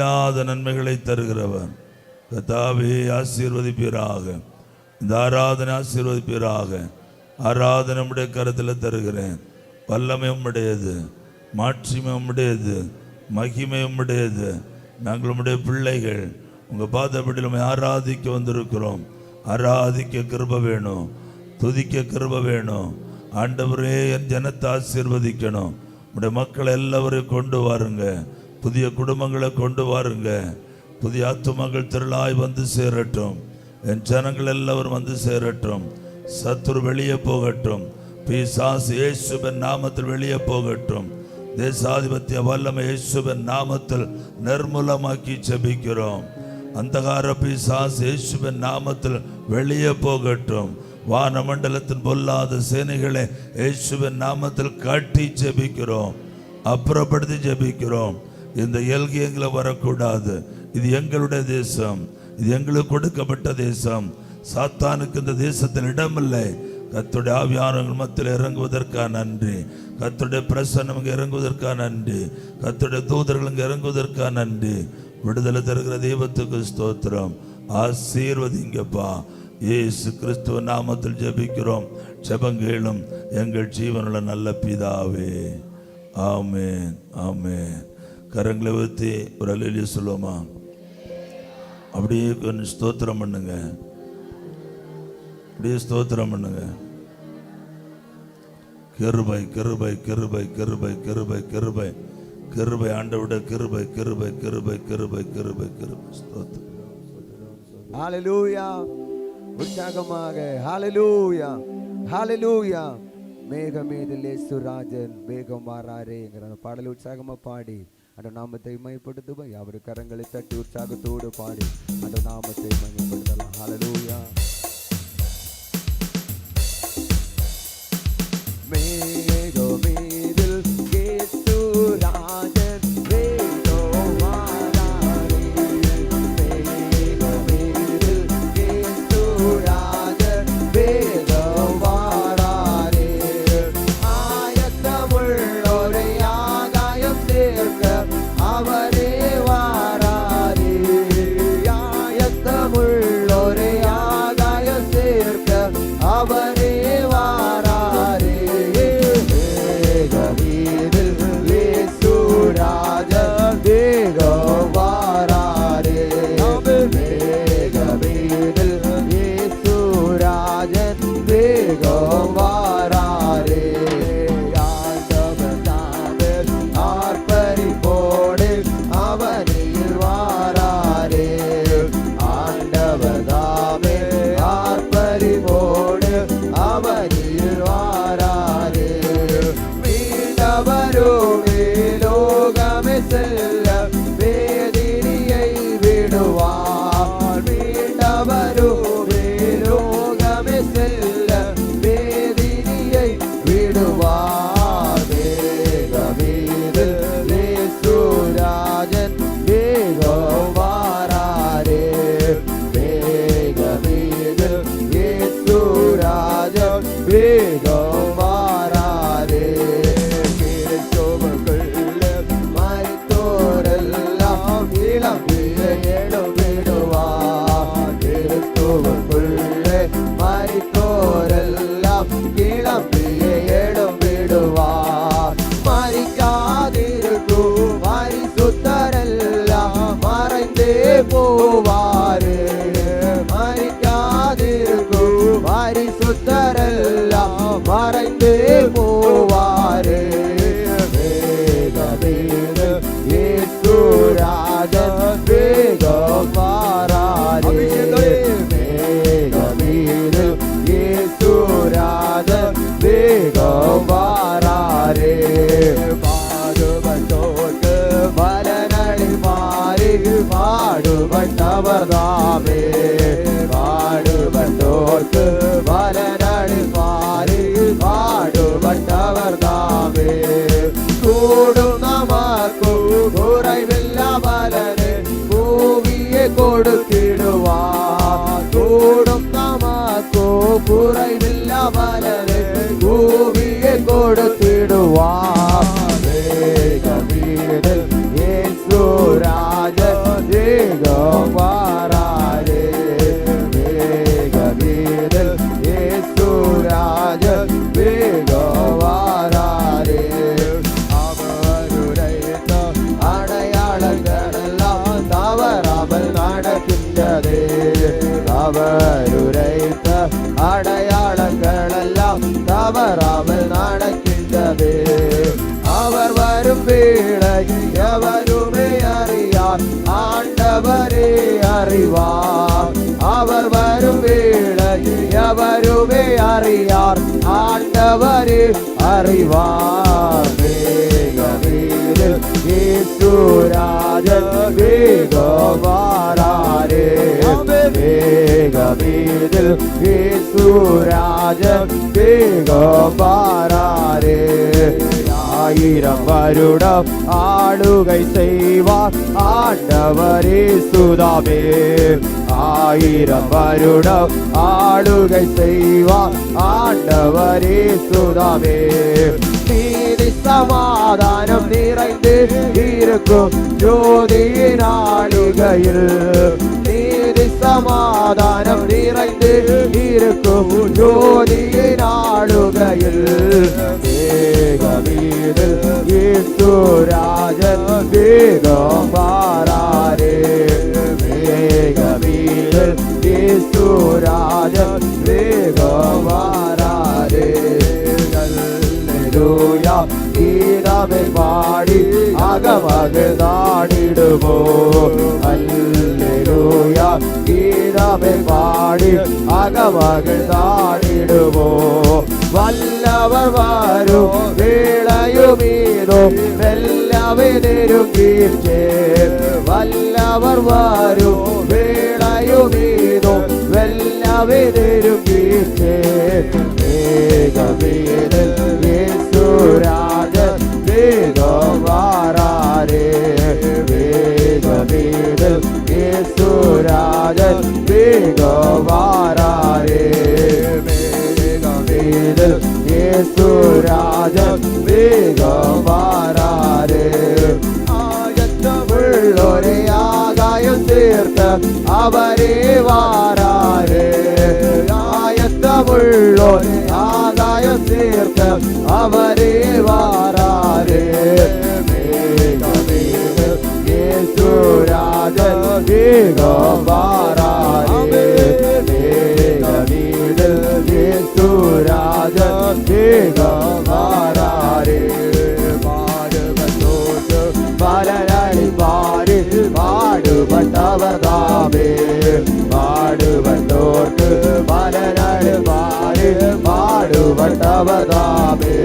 முடியாத நன்மைகளை தருகிறவர். கர்த்தாவே ஆசீர்வதிப்பீராக. இந்த ஆராதனை ஆசீர்வதிப்பீராக. ஆராதனை உம்முடைய கருத்தில் தருகிறேன். வல்லமை உம்முடையது, மாட்சிமை உம்முடையது, மகிமை உம்முடையது. நாங்கள் உம்முடைய பிள்ளைகள் உங்கள் பாதப்படியில் ஆராதிக்க வந்திருக்கிறோம். ஆராதிக்க கிருபை வேணும், துதிக்க கிருபை வேணும். ஆண்டவரே, என் ஜனத்தை ஆசீர்வதிக்கணும். உடைய மக்களை எல்லாவரையும் கொண்டு வாருங்க. புதிய குடும்பங்களை கொண்டு வாருங்க. புதிய ஆத்துமக்கள் திரளாய் வந்து சேரட்டும். என் ஜனங்கள் எல்லாரும் வந்து சேரட்டும். சத்துரு வெளியே போகட்டும். பிசாசு இயேசுவின் நாமத்தில் வெளியே போகட்டும். தேசாதிபத்திய வல்லமை இயேசுவின் நாமத்தில் நிர்மூலமாக்கி ஜெபிக்கிறோம். அந்தகார பிசாசு இயேசுவின் நாமத்தில் வெளியே போகட்டும். வானமண்டலத்தின் பொல்லாத சேனைகளை இயேசுவின் நாமத்தில் காட்டி ஜெபிக்கிறோம், அப்புறப்படுத்தி ஜெபிக்கிறோம். இந்த எல்கையங்களை வரக்கூடாது. இது எங்களுடைய தேசம், இது எங்களுக்கு கொடுக்கப்பட்ட தேசம். சாத்தானுக்கு இந்த தேசத்தில் இடமில்லை. கர்த்தருடைய ஆவியானவர்கள் மத்தியில் இறங்குவதற்காக நன்றி. கர்த்தருடைய பிரசன்னம் இங்கே இறங்குவதற்காக நன்றி. கர்த்தருடைய தூதர்கள் இங்கே இறங்குவதற்காக நன்றி. விடுதலை தருகிற தெய்வத்துக்கு ஸ்தோத்திரம். ஆசீர்வதிங்கப்பா. இயேசு கிறிஸ்துவ நாமத்தில் ஜெபிக்கிறோம். ஜெபங்கேளும் எங்கள் ஜீவனுள்ள நல்ல பிதாவே. ஆமென், ஆமென். கரங்களை ஊற்றி ஒரு அல்லேலூயா சொல்லுவோமா? அப்படியே கொஞ்சம் ஸ்தோத்திரம் பண்ணுங்க. அப்படியே ஸ்தோத்திரம் பண்ணுங்க. கிருபை கிருபை கிருபை கிருபை கிருபை கிருபை கிருபை ஆண்டவருடைய கிருபை கிருபை கிருபை கிருபை கிருபை கிருபை ஸ்தோத்திரம். ஹல்லேலூயா. உற்சாகமாக ஹல்லேலூயா ஹல்லேலூயா. மேகமேதிலே சுராஜன் மேகம் மாறாரேங்கிற பாடல் உற்சாகமா பாடி அந்த நாமத்தை மையப்படுத்துவோம். யாவரு கரங்களை தட்டி உற்சாகத்தோடு பாடி அந்த நாமத்தை மையப்படுத்தலாம். ஹல்லேலூயா. மேகமேதில் இயேசுராஜன் மேகம் மாறாரே. மேகமேதில் இயேசுராஜன் மேகம் மாறாரே. ஆயத்தமுள்ளோரை ஆகாயம் சேர்க்க அவரே வாராரே. ஆயத்தமுள்ள அவருரைத்த அடையாளங்களெல்லாம் தவறாமல் நடக்கின்றது. அவர் வரும் வேளை எவருமே அறியார், ஆண்டவரே அறிவார். அவர் வரும் வேளை எவருமே அறியார், ஆண்டவரே அறிவார். வேகவீரில் இயேசுராஜன் வேகம் வாராரே. வேகவீரில் இயேசுராஜன் வேகம் வாராரே. 1000 வருடம் ஆளுகை செய்வார் ஆண்டவரே சுதாமே. 1000 வருடம் ஆளுகை செய்வார் ஆண்டவரே சுதாமே. நீதி சமாதானம் நிறைந்து இருக்கும் ஜோதியின் ஆளுகையில். நீதி சமாதானம் நிறைந்து இருக்கும் ஜோதியின் ஆளுகையில். வேகவீரில் இயேசுராஜன் வேகம் வாராரே. வேகவீரில் இயேசுராஜன் வேகம் வாராரே. அல்லேலூயா கீதமே பாடி அகமகிழ்ந்தாடிடுவோம். அல்லேலூயா கீதமே பாடி அகமகிழ்ந்தாடிடுவோம். வல்லவர் வரும் வேளையுமீதோ வெல்லவே நெருங்கீற்றே. வல்லவர் வரும் வேளையுமீதோ வெல்லவே நெருங்கீற்றே. வேகவீரில் இயேசுராஜன் வேகம் வாராரே. வேகவீரில் இயேசுராஜன் வேகம் வாராரே. வேகவீரில் இயேசுராஜன் வேகம் வாராரே. ஆயத்தமுள்ளோரே ஆகாயம் சேர்த்த அவரே வாராரே. ஆயத்தமுள்ளோரே ஆகாயம் சேர்த்த அவரே வாராரே. வேகவீரில் இயேசுராஜன் வேகம் வாராரே. வேகவீரில் இயேசுராஜன் வேகம் வாராரே. பாடுபட்டோர்க்கு பலனளிப்பாரே. பாடுபட்டவர் தாமே. பாடுபட்டோர்க்கு பலனளிப்பாரே. பாடுபட்டவர் தாமே.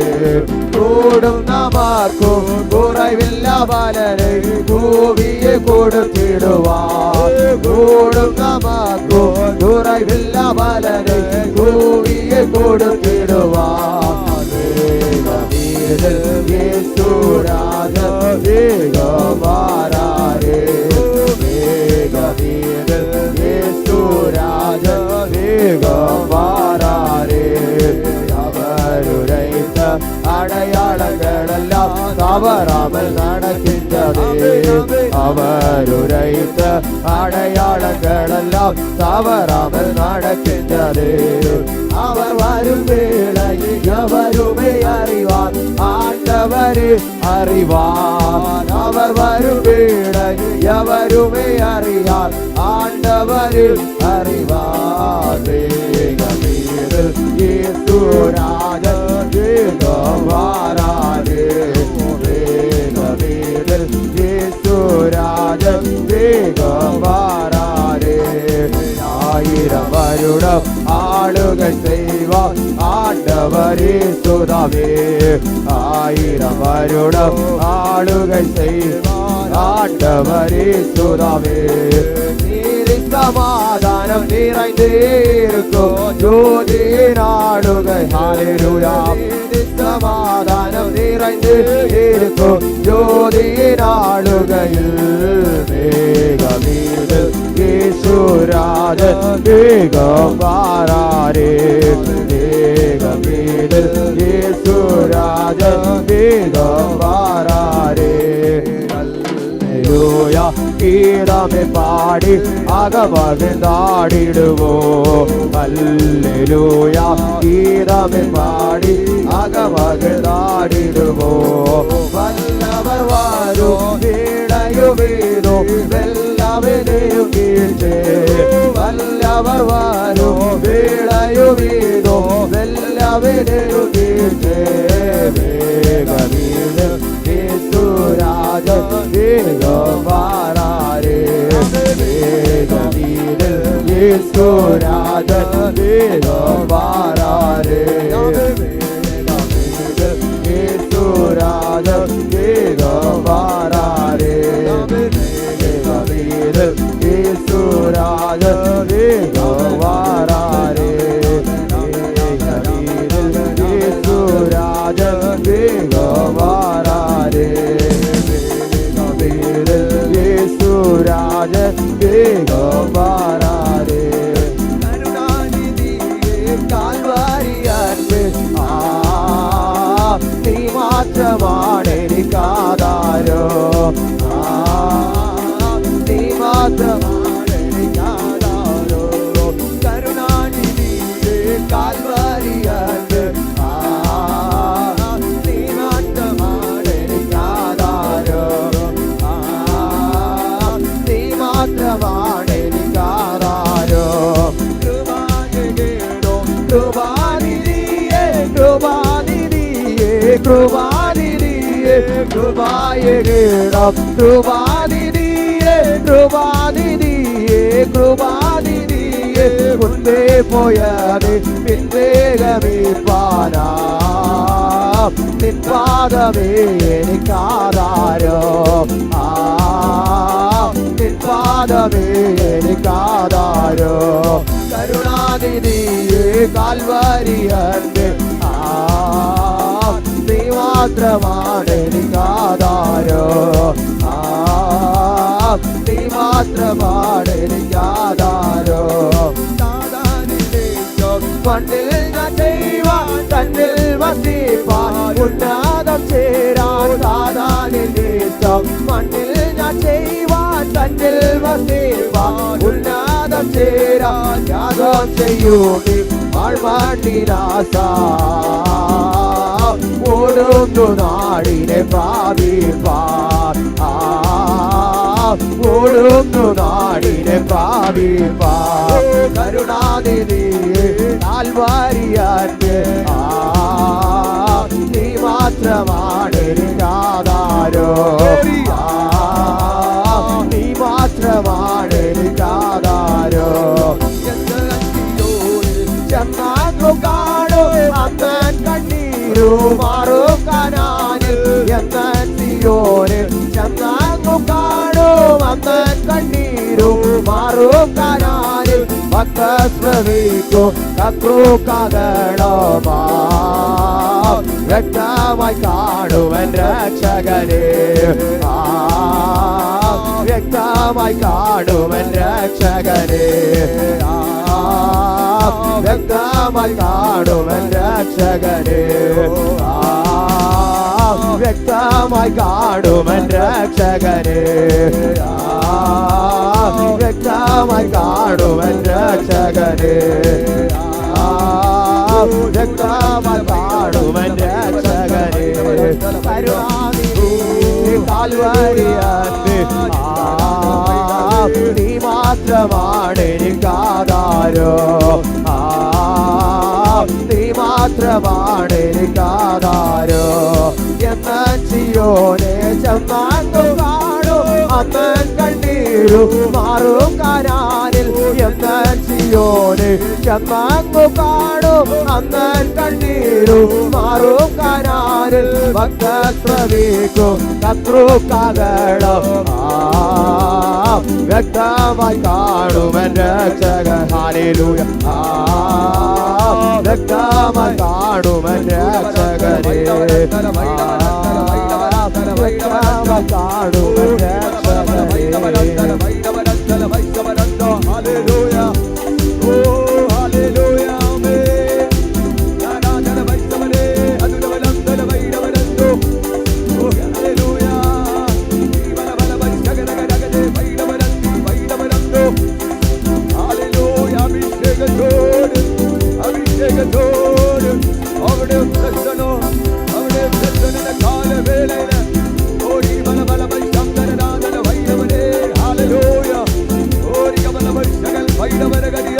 கூடும் நமக்கும் குறைவில்ல பலனை கூவியே கொடுத்திடுவார். கூடும் நமக்கும் குறைவில்ல பலனை கூவியே கொடுத்திடுவார். வேகவீரில் இயேசுராஜன் வேகம் வாராரே. வேகவீரில் இயேசுராஜன் வேகம் வாராரே. அவருரைத்த அடையாளங்களெல்லாம் தவறாமல் நடக்கின்றது. அவருரைத்த அடையாளங்களெல்லாம் தவறாமல் நடக்கின்றது. அவர் வரும் வேளை எவருமே அறிவார், ஆண்டவரே அறிவார். அவர் வரும் வேளை எவருமே அறியார், ஆண்டவரே அறிவார். வேகவீரில் இயேசுராஜன் வேகம் வாராரே. வேகவீரில் இயேசுராஜன் வேகம் வாராரே. 1000 வருடம் ஆளுகை செய்வார் ஆண்டவரே சுதாமே. 1000 வருடம் ஆளுகை செய்வார் ஆண்டவரே சுதாமே. நீதி சமாதானம் நிறைந்து இருக்கும் ஜோதியின் ஆளுகை. ஹல்லேலூயா. நீதி சமாதானம் நிறைந்து இருக்கும் ஜோதியின் ஆளுகையில். வேகவீரில் இயேசுராஜன் வேகம் வாராரே. வேகவீரில் இயேசுராஜன் வேகம் வாராரே. அல்லேலூயா கீதமே பாடி அகமகிழ்ந்தாடிடுவோம். அல்லேலூயா கீதமே பாடி அகமகிழ்ந்தாடிடுவோம். வல்லவர் வரும் வேளையுமீதோ வெல்லவே நெருங்கீற்றே. வல்லவர் വല്ലവർ വാരോ വീളയുവീതോ വെല്ലവരും വേഗമീത് യേശുരാജ വേഗം വാരാരേ വേഗമീത് യേശുരാജ വേഗം വാരാരേ വേഗമീത് യേശുരാജ വേഗം വാരാരേ വേഗമീത് യേശുരാജ വേഗം വാരാരേ യേശുരാജ വേഗം വാരാരേ യേശുരാജ വേഗം വാരാരേ കരുണാനിധിയെ കാൽവാരിയർപ്പ് നീ മാത്രമാണ് എനിക്കാധാരോ നീ മാത്രമാണ് എനിക്കാധാരോ കരുണാനിധിയെ കാൽവാരിയർപ്പ് നീ മാത്രമാണ് എനിക്കാധാരോ നീ മാത്രമാണ് എനിക്കാധാരോ കൃപാകേടോ കൃപാനിധിയെ കൃപാനിധിയെ കൃപാനിധിയെ കൃപായകേടം കൃപാനിധിയെ കൃപാനിധിയെ കൃപാനിധിയെ മുൻപേ പോയത് പിൻവേഗമീപ്പാനാ നിൻ പാദമേ എനിക്കാധാരോ നിൻ പാദമേ എനിക്കാധാരോ കരുണാനിധിയെ കാൽവാരിയർപ്പ് നീ മാത്രമാണ് എനിക്കാധാരോ നീ മാത്രമാണ് എനിക്കാധാരോ മണ്ണിൽ ഞാൻ ചെയ്യുവാൻ തന്നിൽ വസിപ്പാൻ ഉന്നതം ചേരാൻ സാധാനിഷ്ടം മണ്ണിൽ ഞാൻ ചെയ്യുവാൻ തന്നിൽ വസിപ്പാൻ ഉന്നതം ചേരാൻ യാഗം ചെയ്യൂടി ആൾമാട്ടിരാസ ഓടുന്നു നാടിനെ പ്രാപിപ്പാൻ ഓടുന്നു നാടിനെ പ്രാപിപ്പാൻ കരുണാനിധിയെ കാൽവാരിയർപ്പ് നീ മാത്രമാണ് എനിക്കാധാരോ നീ മാത്രമാണ് എനിക്കാധാരോ ചെന്നാങ്ങു കാണു അന്നൻ കണ്ണീരു മാറും കനാനിൽ എന്നൻ സിയോനിൽ ചെന്നാങ്ങു കാണു അന്നൻ കണ്ണീരു മാറും കനാനിൽ ഭക്തശ്രമിക്കും ശത്രുക്കകളോമാ വ്യക്തമായി കാണുവൻ രക്ഷകനെ വ്യക്തമായി കാണുവൻ രക്ഷകനെ വ്യക്തമായി കാണുവൻ രക്ഷകനെ വ്യക്തമായി കാണുവൻ രക്ഷകനെ വ്യക്തമായി കാണുവൻ രക്ഷകനെ വ്യക്തമായി കാണുവൻ രക്ഷകനെ കരുണാനിധിയെ കാൽവാരിയർപ്പ് നീ മാത്രമാണ് എനിക്കാധാരോ നീ മാത്രമാണ് എനിക്കാധാരോ എന്ന സിയോനെ ചെന്നാങ്ങു കാണു അന്നൻ കണ്ണീരു മാറും കനാനിൽ എന്ന സിയോനെ ചെന്നാങ്ങു കാണു അന്നൻ കണ്ണീരു മാറും കനാനിൽ ഭക്തശ്രമിക്കും ശത്രുക്കകളോ വ്യക്തമായി കാണുവൻ രക്ഷകൻ ഹല്ലേലൂയ വ്യക്തമായി കാണുവൻ രക്ഷകനെ വ്യക്തമായി കാണുവൻ രക്ഷകനെ ഹല്ലേലൂയ ഓ ഹല്ലേലൂയ ആമേൻ നാനാജന വൈസവനെ അതുലവലന്തല വൈഡവനന്ദോ ഓ ഹല്ലേലൂയ ഈവലവല വൈസഗനഗനഗദേ വൈഡവനന്ദി വൈഡവനന്ദോ ഹല്ലേലൂയ അഭിഷേകത്തോട് അവിടെ പ്രസന്നോ അവിടെ പ്രസന്നന്റെ കാലവേളയില് ഓടി ബലബല വൈശംദനനാദന വൈഡവനെ ഹല്ലേലൂയ ഓരി കബല വൈശകൽ വൈഡവനഗദിയ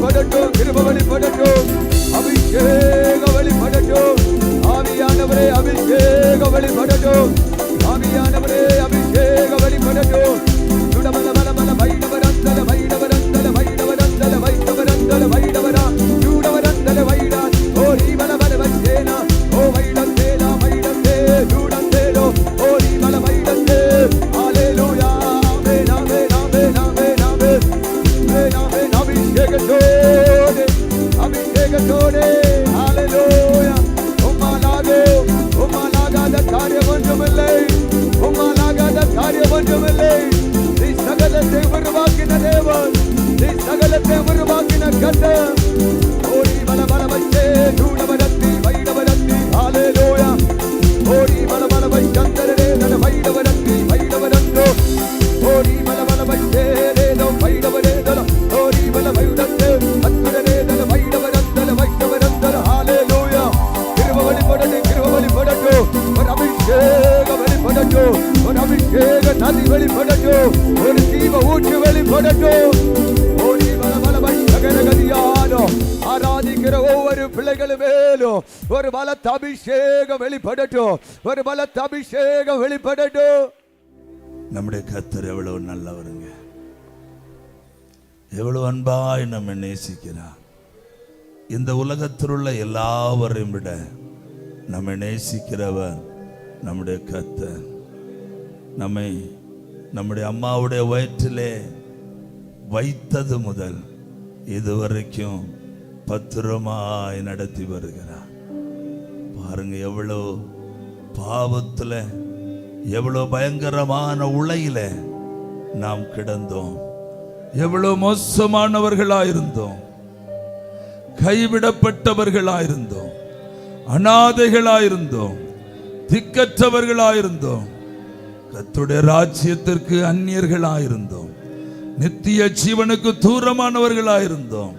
வெளிப்படட்டும், கிருபை வெளிப்படட்டும், அபிஷேகம் வெளிப்படட்டும். ஆவியானவரே அபிஷேகம் வெளிப்படட்டும், ஆவியானவரே அபிஷேகம் வெளிப்படட்டும். சுடமல மலமல வைடவரந்தல வைடவரந்தல வைடவரந்தல வைடவரந்தல வைடவரா சூடவரந்தல வைடா ஓரி மலமல வைடேனா ஓ வைடந்தேனா வைடந்தே சூடந்தேலோ ஓரி மல வைடந்தே. ஹalleluya ஆமென் ஆமென் ஆமென் ஆமென் ஆமென் ஆமென். அபிஷேகத்தோடு அபிஷேகத்தோடு ஹalleluya. உம்மாலாகாத காரியம் ஒன்றுமில்லை, உம்மாலாகாத காரியம் ஒன்றுமில்லை. நீ சகலத்தை உருவாக்கின தேவன், நீ சகலத்தை உருவாக்கின கர்த்தர். ஓடி மலமல வைத்தே சூடவரத்தி வைடவரத்தி ஹalleluya. ஓடி மலமல வைத்தந்தரே நல வைடவரத்தி வைடவரந்தோ ஓடி மலமல வைத்தே ரேதோ வைடவரேதல ஓடி மல வைடத்தே அத்துரே நல வைடவரந்தல வைடவரந்தல ஹalleluya. கிருபை வெளிப்படட்டும், கிருபை வெளிப்படட்டும், ஒரு அபிஷேகம் வெளிப்படட்டும், ஒரு அபிஷேக நதி வெளிப்படட்டும், ஒரு தீப ஊற்று வெளிப்படட்டும். ஓடி மலமலவை சகலகதியானோ ஆராதிக்கிற ஒவ்வொரு பிள்ளைகள் மேலும் ஒரு பலத்த அபிஷேகம் வெளிப்படட்டும், ஒரு பலத்த அபிஷேகம் வெளிப்படட்டும். நம்முடைய கர்த்தர் எவ்வளவு நல்லவருங்க, எவ்வளவு அன்பாய் நம்மை நேசிக்கிறார். இந்த உலகத்தில் உள்ள எல்லாவரையும் விட நம்மை நேசிக்கிறவர் நம்முடைய கர்த்தர். நம்மை நம்முடைய அம்மாவுடைய வயிற்றிலே வைத்தது முதல் இதுவரைக்கும் பத்திரமாய் நடத்தி வருகிறார். பாருங்க, எவ்வளோ பாவத்தில், எவ்வளோ பயங்கரமான உளையில நாம் கிடந்தோம், எவ்வளோ மோசமானவர்களாயிருந்தோம், கைவிடப்பட்டவர்களாயிருந்தோம், அநாதைகளாயிருந்தோம், திக்கற்றவர்களாயிருந்தோம், கர்த்தருடைய ராஜ்யத்திற்கு அந்நியர்களாயிருந்தோம், நித்திய ஜீவனுக்கு தூரமானவர்களாயிருந்தோம்.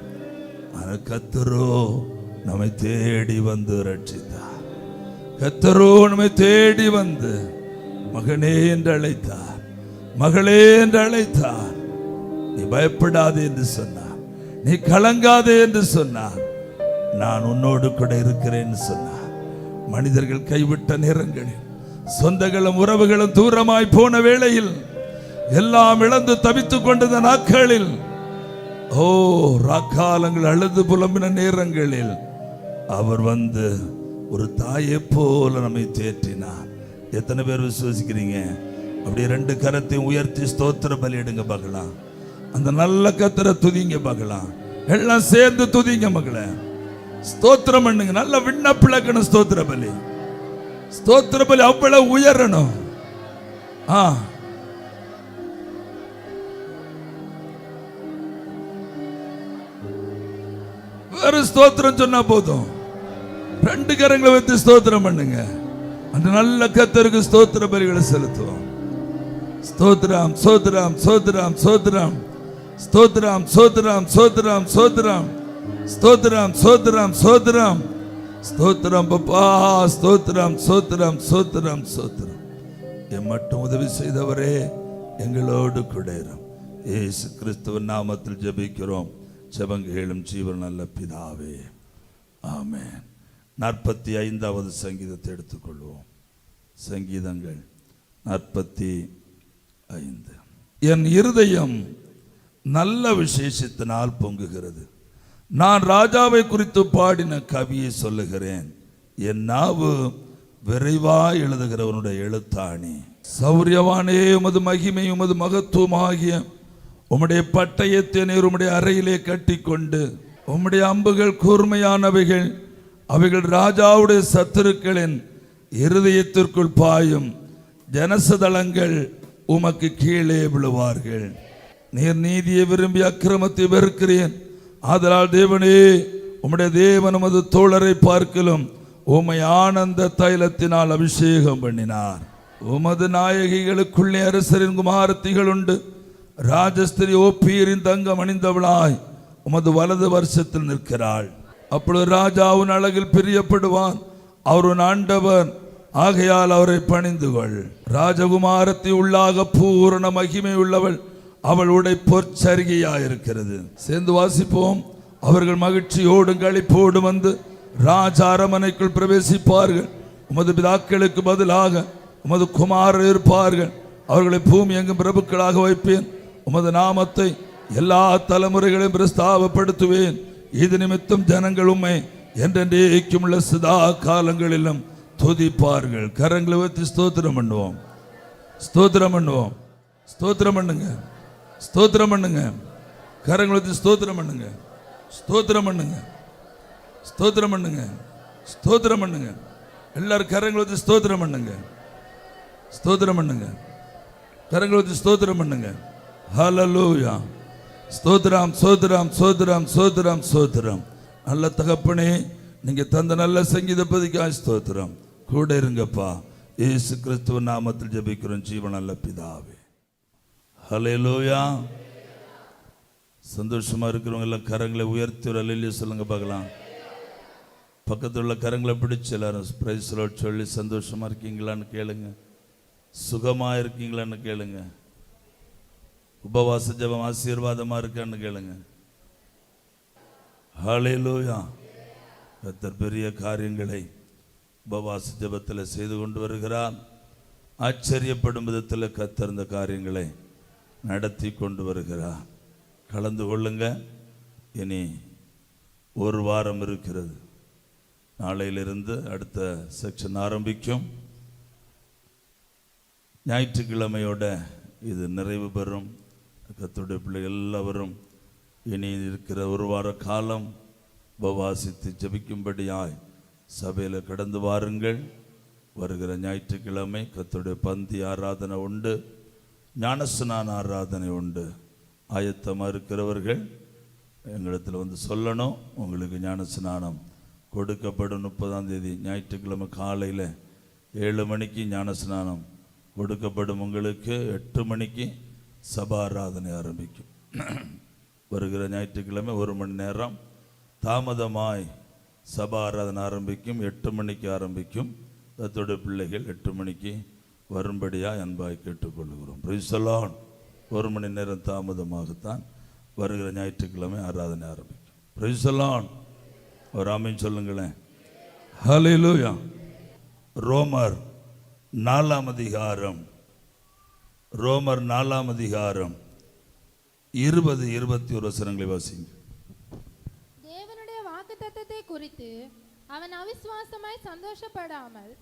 ஆனால் கர்த்தரோ நம்மை தேடி வந்து ரட்சித்தார். கர்த்தரோ நம்மை தேடி வந்து மகனே என்று அழைத்தார், மகளே என்று அழைத்தார். நீ பயப்படாதே என்று சொன்னார், நீ கலங்காதே என்று சொன்னார், நான் உன்னோடு கூட இருக்கிறேன் சொன்னார். மனிதர்கள் கைவிட்ட நேரங்களில், சொந்தங்களும் உறவுகளும் தூரமாய் போன வேளையில், எல்லாம் இழந்து தவித்துக் கொண்டிருந்த நாட்களில், ஓ ராக்காலங்கள் அழுது புலம்பின நேரங்களில் அவர் வந்து ஒரு தாயை போல நம்மை தேற்றினார். எத்தனை பேர் விசுவாசிக்கிறீங்க? அப்படியே ரெண்டு கரத்தையும் உயர்த்தி ஸ்தோத்திர பலி எடுங்க பார்க்கலாம். அந்த நல்ல கர்த்தரை துதிங்க பார்க்கலாம். எல்லாம் சேர்ந்து துதிங்க மகளே, ஸ்தோத்திரம் பண்ணுங்க. நல்ல விண்ணப்பிழக்கணும் ஸ்தோத்திர பலி. ஸ்தோத்திர பலி அவ்வளவு உயரணும். வேற ஸ்தோத்திரம் சொன்னா போதும், ரெண்டு கரங்களை வைத்து ஸ்தோத்திரம் பண்ணுங்க. அந்த நல்ல கர்த்தருக்கு ஸ்தோத்திர பலிகளை செலுத்துவோம். ஸ்தோத்திரம் ஸ்தோத்திரம் ஸ்தோத்திரம் ஸ்தோத்திரம் ஸ்தோத்திரம் ஸ்தோத்திரம் ஸ்தோத்திரம் ஸ்தோத்திரம் ஸ்தோத்திரம் ஸ்தோத்திரம் ஸ்தோத்திரம் ஸ்தோத்திரம் பப்பா, ஸ்தோத்திரம் ஸ்தோத்திரம் ஸ்தோத்திரம் ஸ்தோத்திரம். என் மட்டும் உதவி செய்தவரே எங்களோடு கூட இரும். இயேசு கிறிஸ்துவின் நாமத்தில் ஜெபிக்கிறோம். ஜெபங்கேளும் ஜீவன் நல்ல பிதாவே, ஆமென். 45வது சங்கீதத்தை எடுத்துக்கொள்வோம். சங்கீதங்கள் 45. என் இருதயம் நல்ல விசேஷத்தினால் பொங்குகிறது. நான் ராஜாவை குறித்து பாடின கவியை சொல்லுகிறேன். என் நாவு விரைவாய் எழுதுகிறவனுடைய எழுத்தாணி. சௌரியவானே, உமது மகிமை உமது மகத்துவமாகிய உம்முடைய பட்டயத்தை நீர் உம்முடைய அறையிலே கட்டி கொண்டு, உம்முடைய அம்புகள் கூர்மையானவைகள், அவைகள் ராஜாவுடைய சத்துருக்களின் இருதயத்திற்குள் பாயும். ஜனசதளங்கள் உமக்கு கீழே விழுவார்கள். நீர் நீதியை விரும்பி அக்கிரமத்தை வெறுக்கிறேன். ஆதலால் தேவனே, உம்முடைய தேவன் உமது தோழரை பார்க்கலும் உம்மை ஆனந்த தைலத்தினால் அபிஷேகம் பண்ணினார். உமது நாயகிகளுக்குள்ளே அரசரின் குமாரத்திகள் உண்டு. ராஜஸ்திரி ஓப்பீரின் தங்கம் அணிந்தவளாய் உமது வலது வருஷத்தில் நிற்கிறாள். அப்பொழுது ராஜா உன் அழகில் பிரியப்படுவான். அவர் உன் ஆண்டவர், ஆகையால் அவரை பணிந்து கொள். ராஜகுமாரத்தை உள்ளாக பூரண மகிமை உள்ளவள், அவள் உடை பொற்சரிகையாயிருக்கிறது. சேர்ந்து வாசிப்போம். அவர்கள் மகிழ்ச்சியோடும் களிப்போடும் வந்து ராஜ அரமனைக்குள் பிரவேசிப்பார்கள். உமது பிதாக்களுக்கு பதிலாக உமது குமாரர் இருப்பார்கள். அவர்களை பூமி எங்கும் பிரபுக்களாக வைப்பேன். உமது நாமத்தை எல்லா தலைமுறைகளையும் பிரஸ்தாபப்படுத்துவேன். இது நிமித்தம் ஜனங்கள் உம்மை என்றென்றைக்கும் உள்ள சதா காலங்களிலும் துதிப்பார்கள். கரங்களை வைத்து ஸ்தோத்திரம் பண்ணுவோம். ஸ்தோத்திரம் பண்ணுவோம். ஸ்தோத்திரம் பண்ணுங்க. ஸ்தோத்திரம் பண்ணுங்க. கரங்களை வைத்து ஸ்தோத்திரம் பண்ணுங்க. ஸ்தோத்திரம் பண்ணுங்க. ஸ்தோத்திரம் பண்ணுங்க. ஸ்தோத்திரம் பண்ணுங்க. எல்லாரும் கரங்களை வைத்து ஸ்தோத்திரம் பண்ணுங்க. ஸ்தோத்திரம் பண்ணுங்க. கரங்களை வைத்து ஸ்தோத்திரம் பண்ணுங்க. ஹல்லேலூயா. ஸ்தோத்திரம் ஸ்தோத்திரம் ஸ்தோத்திரம் ஸ்தோத்திரம் ஸ்தோத்திரம். நல்ல தகப்பனே, நீங்க தந்த நல்ல சங்கீத பதிக்காய் ஸ்தோத்திரம். கூட இருங்கப்பா. இயேசு கிறிஸ்துவ நாமத்தில் ஜெபிக்கிறோம் ஜீவன் நல்ல பிதாவே. ஹல்லேலூயா. சந்தோஷமா இருக்கிறவங்க எல்லாம் கரங்களை உயர்த்தி ஒரு அல்லேலூயா சொல்லுங்க பார்க்கலாம். பக்கத்தில் உள்ள கரங்களை பிடிச்சு எல்லாரும் பிரைஸ் லார்ட் சொல்லி சந்தோஷமா இருக்கீங்களான்னு கேளுங்க. சுகமா இருக்கீங்களான்னு கேளுங்க. உபவாச ஜெபம் ஆசீர்வாதமா இருக்கான்னு கேளுங்க. ஹல்லேலூயா. கர்த்தர் பெரிய காரியங்களை உபவாச ஜெபத்தில் செய்து கொண்டு வருகிறார். ஆச்சரியப்படும் விதத்தில் கர்த்தர் இந்த காரியங்களை நடத்தி கொண்டு வருகிறார். கலந்து கொள்ளுங்க. இனி ஒரு வாரம் இருக்கிறது. நாளையிலிருந்து அடுத்த செக்ஷன் ஆரம்பிக்கும். ஞாயிற்றுக்கிழமையோட இது நிறைவு பெறும். கர்த்தருடைய பிள்ளைகள் எல்லாவரும் இனி இருக்கிற ஒரு வார காலம் உபவாசித்து ஜெபிக்கும்படியாய் சபையில் கடந்து வாருங்கள். வருகிற ஞாயிற்றுக்கிழமை கர்த்தருடைய பந்தி ஆராதனை உண்டு. ஞானஸ்நான ஆராதனை உண்டு. ஆயத்தமாக இருக்கிறவர்கள் எங்களிடத்தில் வந்து சொல்லணும். உங்களுக்கு ஞானஸ்நானம் கொடுக்கப்படும். 30ஆம் தேதி ஞாயிற்றுக்கிழமை காலையில் 7 மணிக்கு ஞானஸ்நானம் கொடுக்கப்படும். உங்களுக்கு 8 மணிக்கு சபாராதனை ஆரம்பிக்கும். வருகிற ஞாயிற்றுக்கிழமை 1 மணி நேரம் தாமதமாய் சபாராதனை ஆரம்பிக்கும். 8 மணிக்கு ஆரம்பிக்கும். கர்த்தருடைய பிள்ளைகள் 8 மணிக்கு வரும்படியாக அன்பாய் கேட்டுக்கொள்கிறோம். Praise the Lord. 1 மணி நேரம் தாமதமாகத்தான் வருகிற ஞாயிற்றுக்கிழமை ஆராதனை ஆரம்பிக்கும். Praise the Lord. ஒரு ஆமென் சொல்லுங்களேன். ஹல்லேலூயா. ரோமர் 4ஆம் அதிகாரம் 20-21 வசனங்களை வாசிங்க. தேவனுடைய வாக்குத்தத்தத்தை குறித்து அவன் அவிசுவாசமாய் சந்தேகப்படாமல்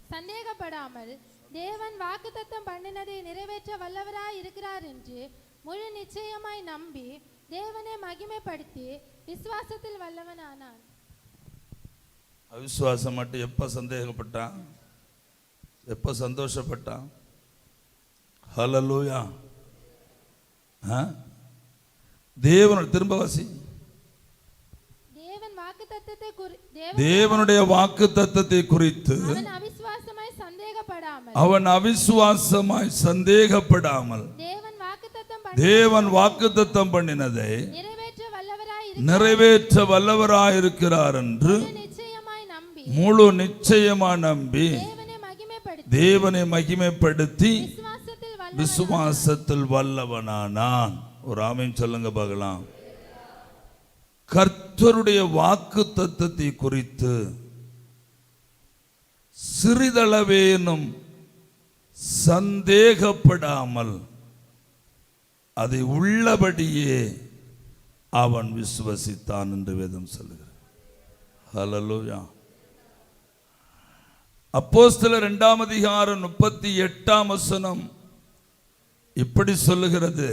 தேவன் வாக்குத்தத்தம் பண்ணினதை நிறைவேற்ற வல்லவராய் இருக்கிறார் என்று முழு நிச்சயமாய் நம்பி தேவனை மகிமைப்படுத்தி விசுவாசத்தில் வல்லவனானான். அவிசுவாசம் மட்டும் எப்ப சந்தேகப்பட்டான்? எப்ப சந்தோஷப்பட்டான்? ஹல்லேலூயா. தேவன் திரும்ப வாசி. தேவனுடைய வாக்குத்தத்தத்தை குறித்து அவன் அவிசுவாசமாய் சந்தேகப்படாமல் தேவன் வாக்குத்தத்தம் பண்ணினதை நிறைவேற்ற வல்லவராயிருக்கிறார் என்று முழு நிச்சயமா நம்பி தேவனை மகிமைப்படுத்தி விசுவாசத்தில் வல்லவனானான். ஒரு ஆமென் சொல்லுங்க பார்க்கலாம். கர்த்தருடைய வாக்குத்தத்தத்தை குறித்து சிறிதளவேனும் சந்தேகப்படாமல் அதை உள்ளபடியே அவன் விசுவசித்தான் என்று வேதம் சொல்லுகிறது. ஹல்லேலூயா. அப்போஸ்தலர் 2ஆம் அதிகாரம் 38ஆம் வசனம் இப்படி சொல்லுகிறது.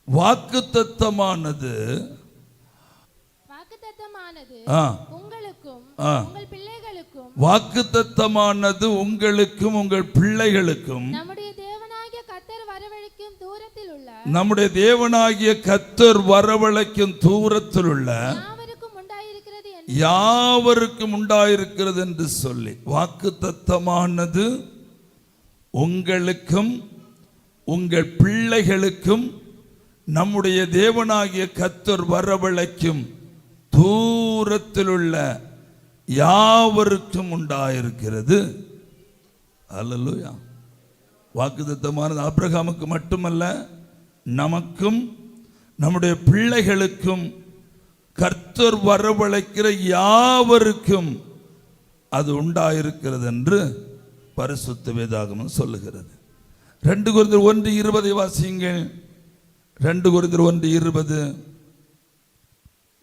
வாக்குத்தத்தமானது வாக்குத்தத்தமானது உங்களுக்கும் உங்கள் பிள்ளைகளுக்கும் நம்முடைய தேவனாகிய கர்த்தர் வரவழைக்கும் தூரத்தில் உள்ள யாவருக்கும் உண்டாயிருக்கிறது என்று சொல்லி, வாக்குத்தத்தமானது உங்களுக்கும் உங்கள் பிள்ளைகளுக்கும் நம்முடைய தேவனாகிய கர்த்தர் வரவழைக்கும் தூரத்தில் உள்ள யாவருக்கும் உண்டாயிருக்கிறது. அல்லேலூயா. வாக்குத்தத்தமானது ஆபிரகாமுக்கு மட்டுமல்ல, நமக்கும் நம்முடைய பிள்ளைகளுக்கும் கர்த்தர் வரவழைக்கிற யாவருக்கும் அது உண்டாயிருக்கிறது என்று பரிசுத்த வேதாகமம் சொல்லுகிறது. 2 கொரிந்தியர் 1:20 வாசியுங்கள். 2 கொரிந்தியர் 1:20.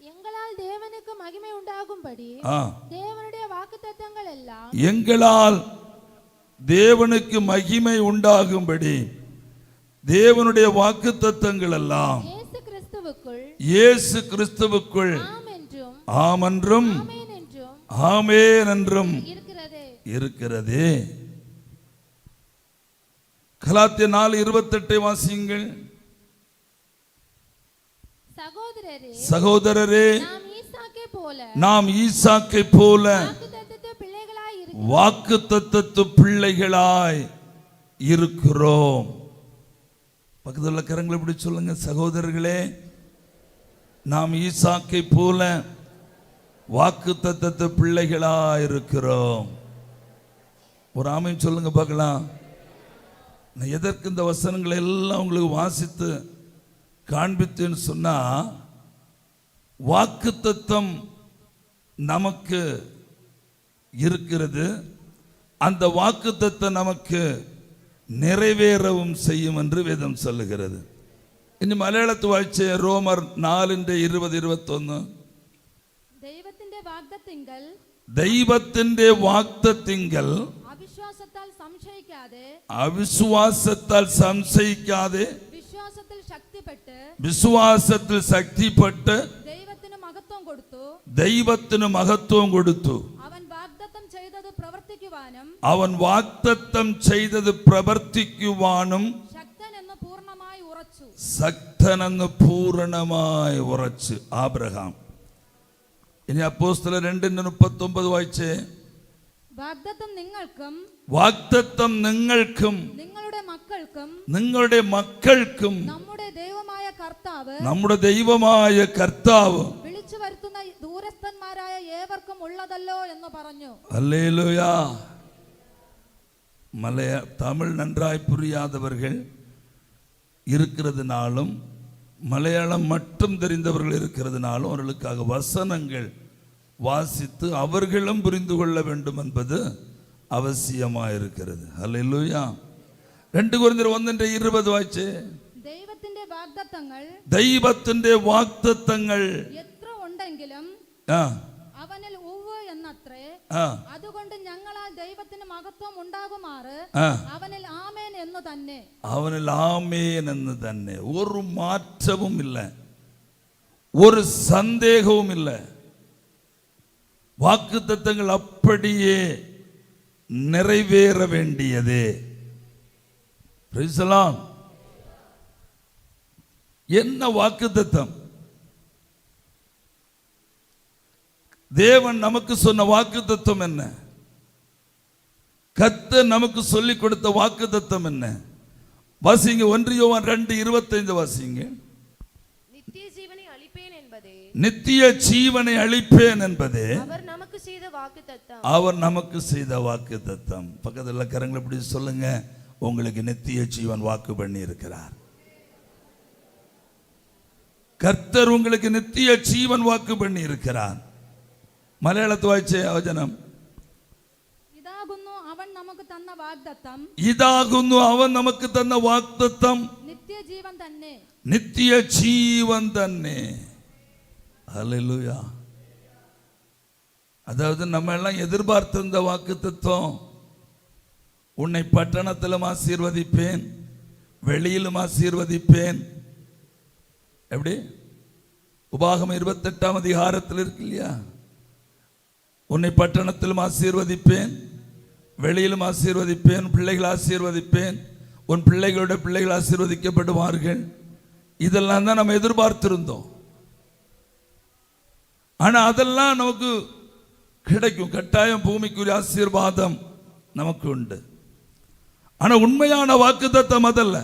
எங்களால் தேவனுக்கு மகிமை உண்டாகும்படி தேவனுடைய வாக்குத்தத்தங்கள் எல்லாம் எங்களால் தேவனுக்கு மகிமை உண்டாகும்படி தேவனுடைய வாக்குத்தத்தங்கள் எல்லாம் இயேசு கிறிஸ்துவுக்குள் ஆம் என்றும் ஆமென் என்றும் இருக்கிறதே. கலாத்தியர் 4:28 வாசியுங்கள். சகோதரரே நாம் ஈசாக்கை போல வாக்குத்தத்தத்து பிள்ளைகளாய் இருக்கிறோம். பக்கத்தில் உள்ள கரங்களை இப்படி சொல்லுங்க, சகோதரர்களே நாம் ஈசாக்கை போல வாக்குத்தத்தத்து பிள்ளைகளாய் இருக்கிறோம். ஒரு ஆமென் சொல்லுங்க பார்க்கலாம். நான் எதற்கு இந்த வசனங்களை எல்லாம் உங்களுக்கு வாசித்து காண்பித்தேன்னு சொன்னா, வாக்குத்தத்தம் நமக்கு இருக்கிறது, அந்த வாக்குத்தத்தம் நமக்கு நிறைவேறவும் செய்யும் என்று வேதம் சொல்லுகிறது. ഇനി മലയാളത്തിൽ വായിച്ച റോമർ 4:20-21. ദൈവത്തിന്റെ വാഗ്ദത്തങ്ങൾ അവിശ്വാസത്താൽ സംശയിക്കാതെ വിശ്വാസത്തിൽ ശക്തിപ്പെട്ട് ദൈവത്തിന് മഹത്വം കൊടുത്തു. അവൻ വാഗ്ദത്തം ചെയ്തത് പ്രവർത്തിക്കുവാനും ശക്തനെന്ന് പൂർണ്ണമായി ഉറച്ചു. ആബ്രഹാം. ഇനി അപ്പോസ്തലർ 2:39 വായിച്ചേ. വാഗ്ദത്തം നിങ്ങൾക്കും നിങ്ങളുടെ മക്കൾക്കും നമ്മുടെ ദൈവമായ കർത്താവ് വിളിച്ചു വരുത്തുന്ന ദൂരസ്ഥന്മാരായ ഏവർക്കും ഉള്ളതല്ലോ എന്ന് പറഞ്ഞു. ഹല്ലേലൂയ. தமிழ் நன்றாய் புரியாதவர்கள் இருக்கிறதுனாலும் மலையாளம் மட்டும் தெரிந்தவர்கள் இருக்கிறதுனாலும் அவர்களுக்காக வசனங்கள் வாசித்து அவர்களும் புரிந்து கொள்ள வேண்டும் என்பது அவசியமாக இருக்கிறது. ஹல்லேலூயா. 2 கொரிந்தியர் 1:20 വായിച്ചേ. ദൈവത്തിന്റെ വാഗ്ദത്തങ്ങൾ എത്ര ഉണ്ടെങ്കിലും അവനിൽ ഉവ്വ് എന്നത്രേ. അതുകൊണ്ട് ഞങ്ങളാൽ ദൈവത്തിന് മഹത്വം ഉണ്ടാകുമാറ് അവനിൽ ആമേൻ എന്ന് തന്നെ. അവനിൽ ആമേൻ എന്ന് തന്നെ. ഒരു മാറ്റവും ഇല്ല, ഒരു സന്ദേഹവും ഇല്ല. வாக்குத்தத்தங்கள் அப்படியே நிறைவேற வேண்டியதே. Praise the Lord. என்ன வாக்குத்தத்தம்? தேவன் நமக்கு சொன்ன வாக்குத்தத்தம் என்ன? கர்த்தர் நமக்கு சொல்லிக் கொடுத்த வாக்குத்தத்தம் என்ன? வாசிங்க. 1 யோவான் 2:25 வாசிங்க. நித்திய ஜீவனை அளிப்பேன் என்பதே, நித்திய ஜீவனை அளிப்பேன் என்பதே அவர் நமக்கு செய்த வாக்குத்தத்தம். அவர் நமக்கு செய்த வாக்குத்தத்தம். பக்கத்துல கரங்களை இப்படி சொல்லுங்க, உங்களுக்கு நித்திய ஜீவன் வாக்கு பண்ணி இருக்கிறார். கர்த்தர் உங்களுக்கு நித்திய ஜீவன் வாக்கு பண்ணி இருக்கிறார். മലയാളത്തിൽ വായിച്ച വചനം. ഇതാകുന്നു അവൻ നമുക്ക് തന്ന വാഗ്ദത്തം. ഇതാകുന്നു അവൻ നമുക്ക് തന്ന വാഗ്ദത്തം. നിത്യജീവൻ തന്നെ. നിത്യജീവൻ തന്നെ. ഹല്ലേലൂയ. அதாவது நம்ம எல்லாம் எதிர்பார்த்திருந்த வாக்குத்தத்தம், உன்னை பட்டணத்திலும் ஆசீர்வதிப்பேன், வெளியிலும் ஆசீர்வதிப்பேன். எப்படி? உபாகமம் 28ஆம் அதிகாரத்தில் இருக்கு இல்லையா? உன்னை பட்டணத்திலும் ஆசீர்வதிப்பேன், வெளியிலும் ஆசீர்வதிப்பேன், பிள்ளைகள் ஆசீர்வதிப்பேன், உன் பிள்ளைகளோட பிள்ளைகள் ஆசீர்வதிக்கப்படுவார்கள். இதெல்லாம் தான் நம்ம எதிர்பார்த்திருந்தோம். ஆனா அதெல்லாம் நமக்கு கிடைக்கும். கட்டாயம் பூமிக்குரிய ஆசீர்வாதம் நமக்கு உண்டு. ஆனா உண்மையான வாக்குத்தத்தம் அதல்ல.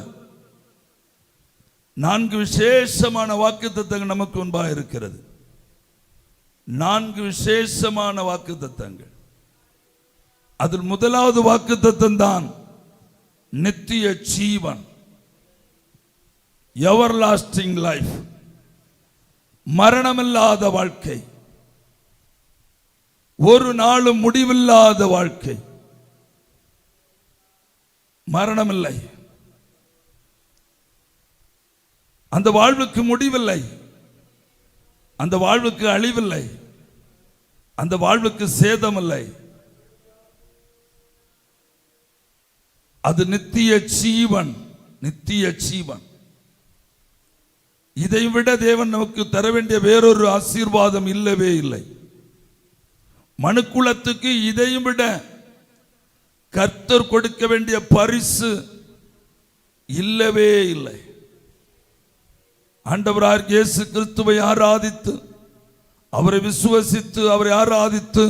4 விசேஷமான வாக்குத்தத்தங்கள் நமக்கு முன்பாக இருக்கிறது. 4 விசேஷமான வாக்குத்தத்தங்கள். அதில் முதலாவது வாக்குத்தத்தம் தான் நித்திய ஜீவன், எவர்லாஸ்டிங் லைஃப். மரணமில்லாத வாழ்க்கை, ஒரு நாளும் முடிவில்லாத வாழ்க்கை. மரணமில்லை, அந்த வாழ்வுக்கு முடிவில்லை, அந்த வாழ்வுக்கு அழிவில்லை, அந்த வாழ்வுக்கு சேதமில்லை. அது நித்திய ஜீவன், நித்திய ஜீவன். இதைவிட தேவன் நமக்கு தர வேண்டிய வேறொரு ஆசீர்வாதம் இல்லவே இல்லை. மனுக்குலத்துக்கு இதையும் விட கர்த்தர் கொடுக்க வேண்டிய பரிசு இல்லவே இல்லை. ஆண்டவராகிய இயேசு கிறிஸ்துவை ஆராதித்து, அவரை விசுவசித்து, அவரை ஆராதித்து,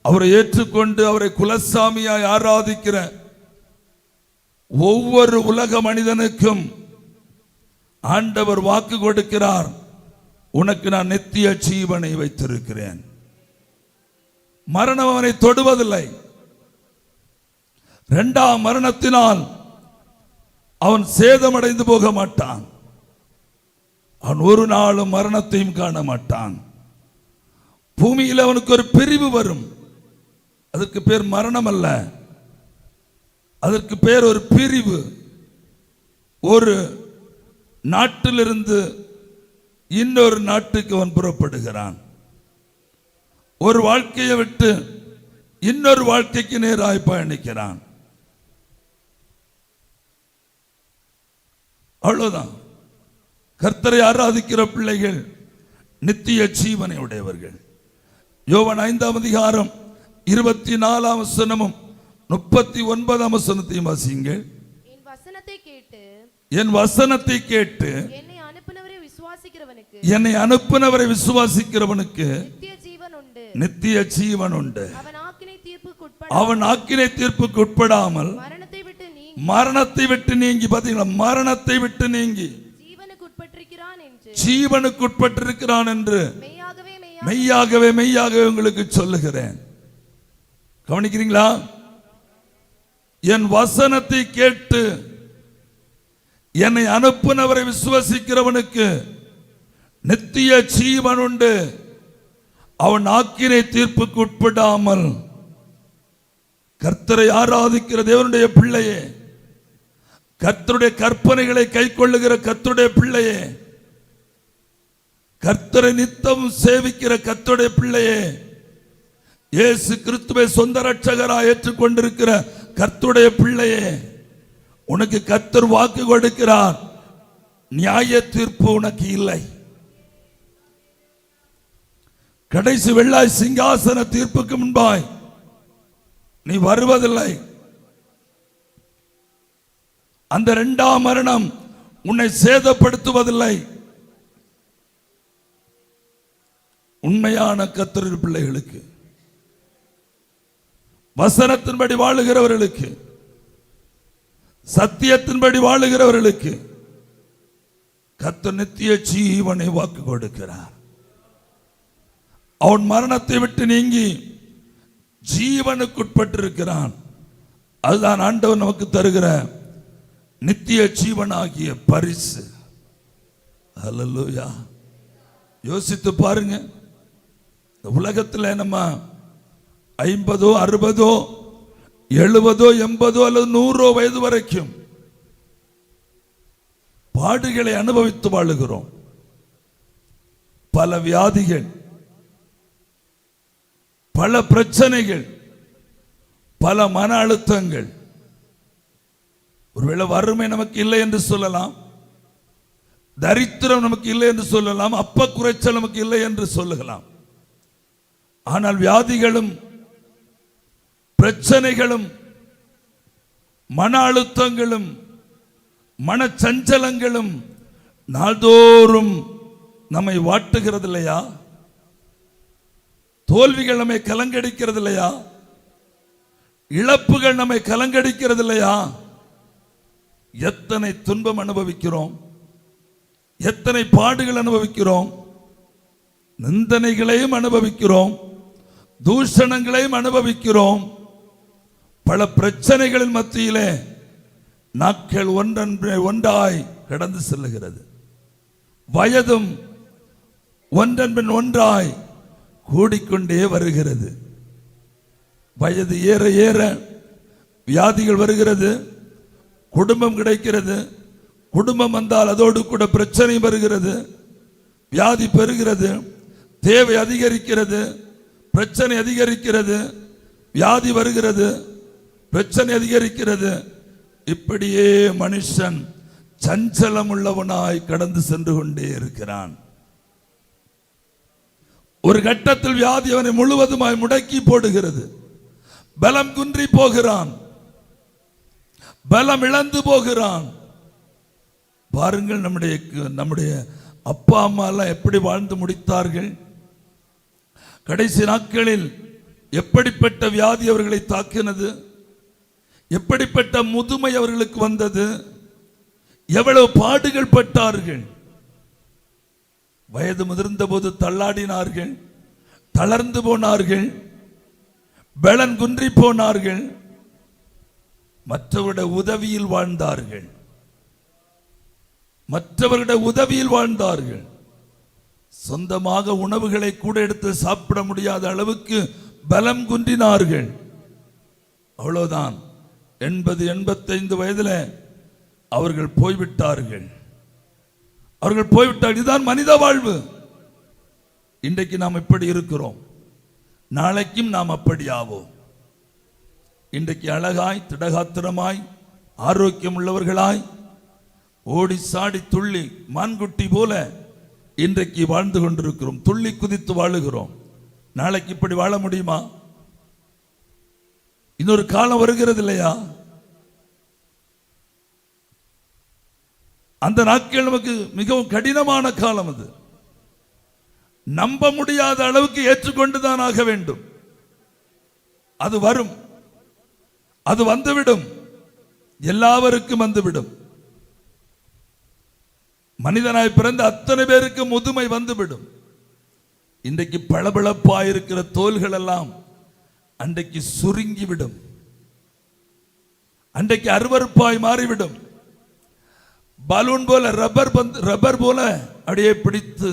அவரை ஏற்றுக்கொண்டு, அவரை குலசாமியாய் ஆராதிக்கிற ஒவ்வொரு உலக மனிதனுக்கும் ஆண்டவர் வாக்கு கொடுக்கிறார், உனக்கு நான் நித்திய ஜீவனை வைத்திருக்கிறேன். மரணம் அவனை தொடுவதில்லை. இரண்டாம் மரணத்தினால் அவன் சேதமடைந்து போக மாட்டான். அவன் ஒரு நாளும் மரணத்தையும் காண மாட்டான். பூமியில் அவனுக்கு ஒரு பிரிவு வரும். அதற்கு பேர் மரணம் அல்ல, அதற்கு பேர் ஒரு பிரிவு. ஒரு நாட்டிலிருந்து இன்னொரு நாட்டுக்கு அவன் புறப்படுகிறான். ஒரு வாழ்க்கையை விட்டு இன்னொரு வாழ்க்கைக்கு நேராய் பயணிக்கிறான். அவ்வளவுதான். கர்த்தரை ஆராதிக்கிற பிள்ளைகள் நித்திய ஜீவனை உடையவர்கள். யோவான் 5ஆம் அதிகாரம் 24ஆம் வசனமும் 39ஆம் வசனத்தையும் வாசியுங்கள். என் வசனத்தை கேட்டு என்னை அனுப்பினவரை விசுவாசிக்கிறவனுக்கு நித்திய ஜீவன் உண்டு. அவன் ஆக்கினை தீர்ப்புக்கு உட்படாமல் மரணத்தை விட்டு நீங்கி, பாத்தீங்களா, மரணத்தை விட்டு நீங்கி ஜீவனுக்கு உட்பட்டிருக்கிறான் என்று மெய்யாகவே மெய்யாகவே உங்களுக்கு சொல்லுகிறேன். கவனிக்கிறீங்களா? என் வசனத்தை கேட்டு என்னை அனுப்பினவரை விசுவாசிக்கிறவனுக்கு நித்திய ஜீவன் உண்டு. அவன் ஆக்கினை தீர்ப்புக்கு உட்படாமல். கர்த்தரை ஆராதிக்கிற தேவனுடைய பிள்ளையே, கர்த்தருடைய கற்பனைகளை கை கொள்ளுகிற கர்த்தருடைய பிள்ளையே, கர்த்தரை நித்தம் சேவிக்கிற கர்த்தருடைய பிள்ளையே, இயேசு கிறிஸ்துவை சொந்த ரட்சகராய் ஏற்றுக்கொண்டிருக்கிற கர்த்தருடைய பிள்ளையே, உனக்கு கர்த்தர் வாக்கு கொடுக்கிறார், நியாய தீர்ப்பு உனக்கு இல்லை. கடைசி வெள்ளாய் சிங்காசன தீர்ப்புக்கு முன்பாய் நீ வருவதில்லை. அந்த இரண்டாம் மரணம் உன்னை சேதப்படுத்துவதில்லை. உண்மையான கர்த்தருடைய பிள்ளைகளுக்கு, வசனத்தின்படி வாழுகிறவர்களுக்கு, சத்தியத்தின்படி வாழுகிறவர்களுக்கு கர்த்தர் நித்திய ஜீவனை வாக்கு கொடுக்கிறார். அவன் மரணத்தை விட்டு நீங்கி ஜீவனுக்குட்பட்டிருக்கிறான். அதுதான் ஆண்டவர் நமக்கு தருகிற நித்திய ஜீவனாகிய பரிசு. ஹல்லேலூயா. யோசித்து பாருங்க, உலகத்தில் நம்ம 50, 60, 70, 80 அல்லது 100 வயது வரைக்கும் பாடுகளை அனுபவித்து வாழுகிறோம். பல வியாதிகள், பல பிரச்சனைகள், பல மன அழுத்தங்கள். ஒருவேளை வறுமை நமக்கு இல்லை என்று சொல்லலாம், தரித்திரம் நமக்கு இல்லை என்று சொல்லலாம், அப்ப குறைச்சல் நமக்கு இல்லை என்று சொல்லலாம். ஆனால் வியாதிகளும் பிரச்சனைகளும் மன அழுத்தங்களும் மனச்சஞ்சலங்களும் நாள்தோறும் நம்மை வாட்டுகிறது இல்லையா? தோல்விகள் நம்மை கலங்கடிக்கிறது இல்லையா? இழப்புகள் நம்மை கலங்கடிக்கிறது இல்லையா? எத்தனை துன்பம் அனுபவிக்கிறோம், எத்தனை பாடுகள் அனுபவிக்கிறோம், நிந்தனைகளையும் அனுபவிக்கிறோம், தூஷணங்களையும் அனுபவிக்கிறோம். பல பிரச்சனைகளின் மத்தியிலே நாட்கள் ஒன்றாய் கடந்து செல்லுகிறது. வயதும் ஒன்றன் பின் ஒன்றாய் கூடிக்கொண்டே வருகிறது. வயது ஏற ஏற வியாதிகள் வருகிறது, குடும்பம் கிடைக்கிறது, குடும்பம் வந்தால் அதோடு கூட பிரச்சனை வருகிறது, வியாதி பெறுகிறது, தேவை அதிகரிக்கிறது, பிரச்சனை அதிகரிக்கிறது, வியாதி வருகிறது, பிரச்சனை அதிகரிக்கிறது. இப்படியே மனுஷன் சஞ்சலம் உள்ளவனாய் கடந்து சென்று கொண்டே இருக்கிறான். ஒரு கட்டத்தில் வியாதி அவனை முழுவதுமாய் முடக்கி போடுகிறது. பலம் குன்றி போகிறான், பலம் இழந்து போகிறான். பாருங்கள், நம்முடைய அப்பா அம்மா எல்லாம் எப்படி வாழ்ந்து முடித்தார்கள். கடைசி நாட்களில் எப்படிப்பட்ட வியாதி அவர்களை தாக்கினது, எப்படிப்பட்ட முதுமை அவர்களுக்கு வந்தது, எவ்வளவு பாடுகள் பட்டார்கள். வயது முதிர்ந்த போது தள்ளாடினார்கள், தளர்ந்து போனார்கள், பலன் குன்றி போனார்கள், மற்றவருடைய உதவியில் வாழ்ந்தார்கள், மற்றவருடைய உதவியில் வாழ்ந்தார்கள். சொந்தமாக உணவுகளை கூட எடுத்து சாப்பிட முடியாத அளவுக்கு பலம் குன்றினார்கள். அவ்வளவுதான், 80-85 வயதில் அவர்கள் போய்விட்டார்கள். அவர்கள் போய்விட்டார்கள். இதுதான் மனித வாழ்வு. இன்றைக்கு நாம் இப்படி இருக்கிறோம், நாளைக்கும் நாம் அப்படி ஆவோம். இன்றைக்கு அழகாய் திடகாத்திரமாய் ஆரோக்கியம் உள்ளவர்களாய் ஓடி சாடி துள்ளி மான்குட்டி போல இன்றைக்கு வாழ்ந்து கொண்டிருக்கிறோம், துள்ளி குதித்து வாழுகிறோம். நாளைக்கு இப்படி வாழ முடியுமா? இன்னொரு காலம் வருகிறது இல்லையா? அந்த நாட்கள் நமக்கு மிகவும் கடினமான காலம். அது நம்ப முடியாத அளவுக்கு ஏற்றுக்கொண்டுதான் ஆக வேண்டும். அது வரும், அது வந்துவிடும், எல்லாருக்கும் வந்துவிடும். மனிதனாய் பிறந்த அத்தனை பேருக்கு முதுமை வந்துவிடும். இன்றைக்கு பளபளப்பாயிருக்கிற தோள்கள் எல்லாம் அன்றைக்கு சுருங்கிவிடும், அன்றைக்கு அருவருப்பாய் மாறிவிடும். பலூன் போல ரப்பர் போல அப்படியே பிடித்து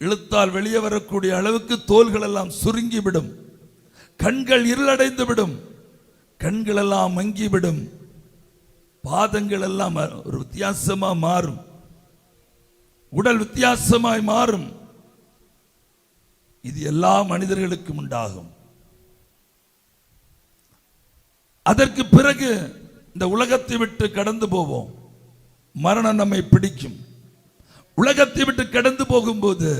இழுத்தால் வெளியே வரக்கூடிய அளவுக்கு தோள்கள் எல்லாம் சுருங்கிவிடும். கண்கள் இருளடைந்து விடும், கண்கள் எல்லாம் மங்கிவிடும், பாதங்கள் எல்லாம் ஒரு வித்தியாசமா மாறும், உடல் வித்தியாசமாய் மாறும். இது எல்லா மனிதர்களுக்கும் உண்டாகும். அதற்கு பிறகு இந்த உலகத்தை விட்டு கடந்து போவோம், மரணம் நம்மை பிடிக்கும். உலகத்தை விட்டு கடந்து போகும்போது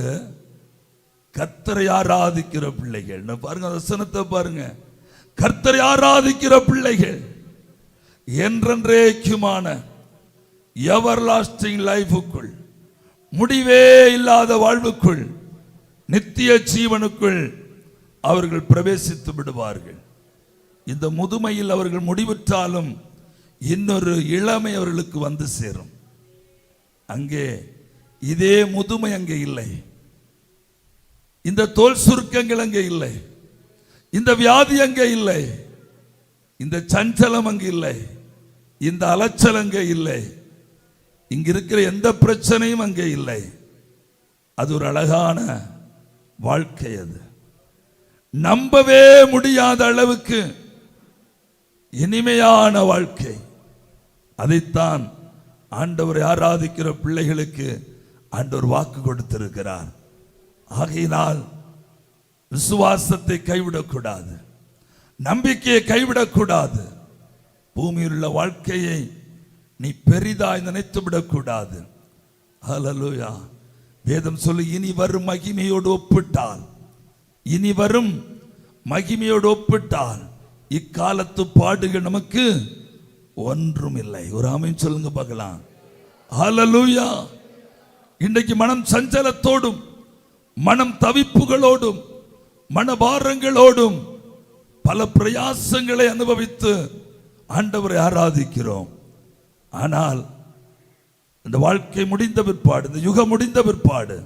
கர்த்தரை ஆராதிக்கிற பிள்ளைகள், பாருங்க வசனத்தை பாருங்க, கர்த்தரை ஆராதிக்கிற பிள்ளைகள் என்றென்றைக்குமான எவர்லாஸ்டிங் லைஃபுக்குள், முடிவே இல்லாத வாழ்வுக்குள், நித்திய ஜீவனுக்குள் அவர்கள் பிரவேசித்து விடுவார்கள். இந்த முதுமையில் அவர்கள் முடிவுற்றாலும் இன்னொரு இளமை அவர்களுக்கு வந்து சேரும். அங்கே இதே முதுமை அங்கே இல்லை, இந்த தோல் சுருக்கங்கள் அங்கே இல்லை, இந்த வியாதி அங்கே இல்லை, இந்த சஞ்சலம் அங்கே இல்லை, இந்த அலைச்சல் அங்கே இல்லை, இங்க இருக்கிற எந்த பிரச்சனையும் அங்கே இல்லை. அது ஒரு அழகான வாழ்க்கை. அது நம்பவே முடியாத அளவுக்கு இனிமையான வாழ்க்கை. அதைத்தான் ஆண்டவரை ஆராதிக்கிற பிள்ளைகளுக்கு ஆண்டவர் வாக்கு கொடுத்திருக்கிறார். ஆகையினால் விசுவாசத்தை கைவிடக்கூடாது, நம்பிக்கையை கைவிடக்கூடாது. பூமியில் உள்ள வாழ்க்கையை நீ பெரிதாய் நினைத்து விடக்கூடாது. ஹல்லேலூயா. வேதம் சொல்லி, இனி வரும் மகிமையோடு ஒப்பிட்டால், இனி வரும் மகிமையோடு ஒப்பிட்டால் இக்காலத்து பாடுகள் நமக்கு ஒன்றும் இல்லை. ஒரு ஆமென் சொல்லுங்க பார்க்கலாம். ஹல்லேலூயா. இன்றைக்கு மனம் சஞ்சலத்தோடும், மனம் தவிப்புகளோடும், மனபாரங்களோடும் பல பிரயாசங்களை அனுபவித்து ஆண்டவரை ஆராதிக்கிறோம். ஆனால் இந்த வாழ்க்கை முடிந்த பிற்பாடு, இந்த யுகம் முடிந்த பிற்பாடு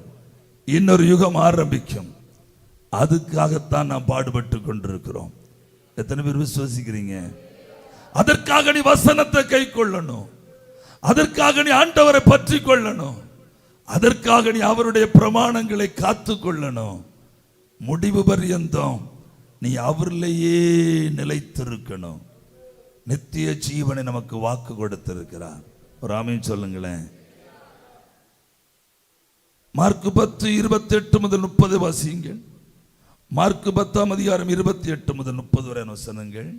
இன்னொரு யுகம் ஆரம்பிக்கும். அதுக்காகத்தான் நாம் பாடுபட்டு கொண்டிருக்கிறோம். எத்தனை பேர் விசுவாசிக்கிறீங்க? அதற்காக நீ வசனத்தை கை கொள்ளணும், அதற்காக நீ ஆண்டவரை பற்றி கொள்ளணும், அதற்காக நீ அவருடைய பிரமாணங்களை காத்து கொள்ளணும். முடிவு பரியந்தம் நீ அவரிலேயே நிலைத்திருக்கணும். நித்திய ஜீவனை நமக்கு வாக்கு கொடுத்திருக்கிறார். ஒரு ஆமீன் சொல்லுங்களேன். மார்க் 10:28 முதல் 30 வாசியுங்கள். மார்க் 10 அதிகாரம் 28 முதல் 30 வரை வசனங்கள்.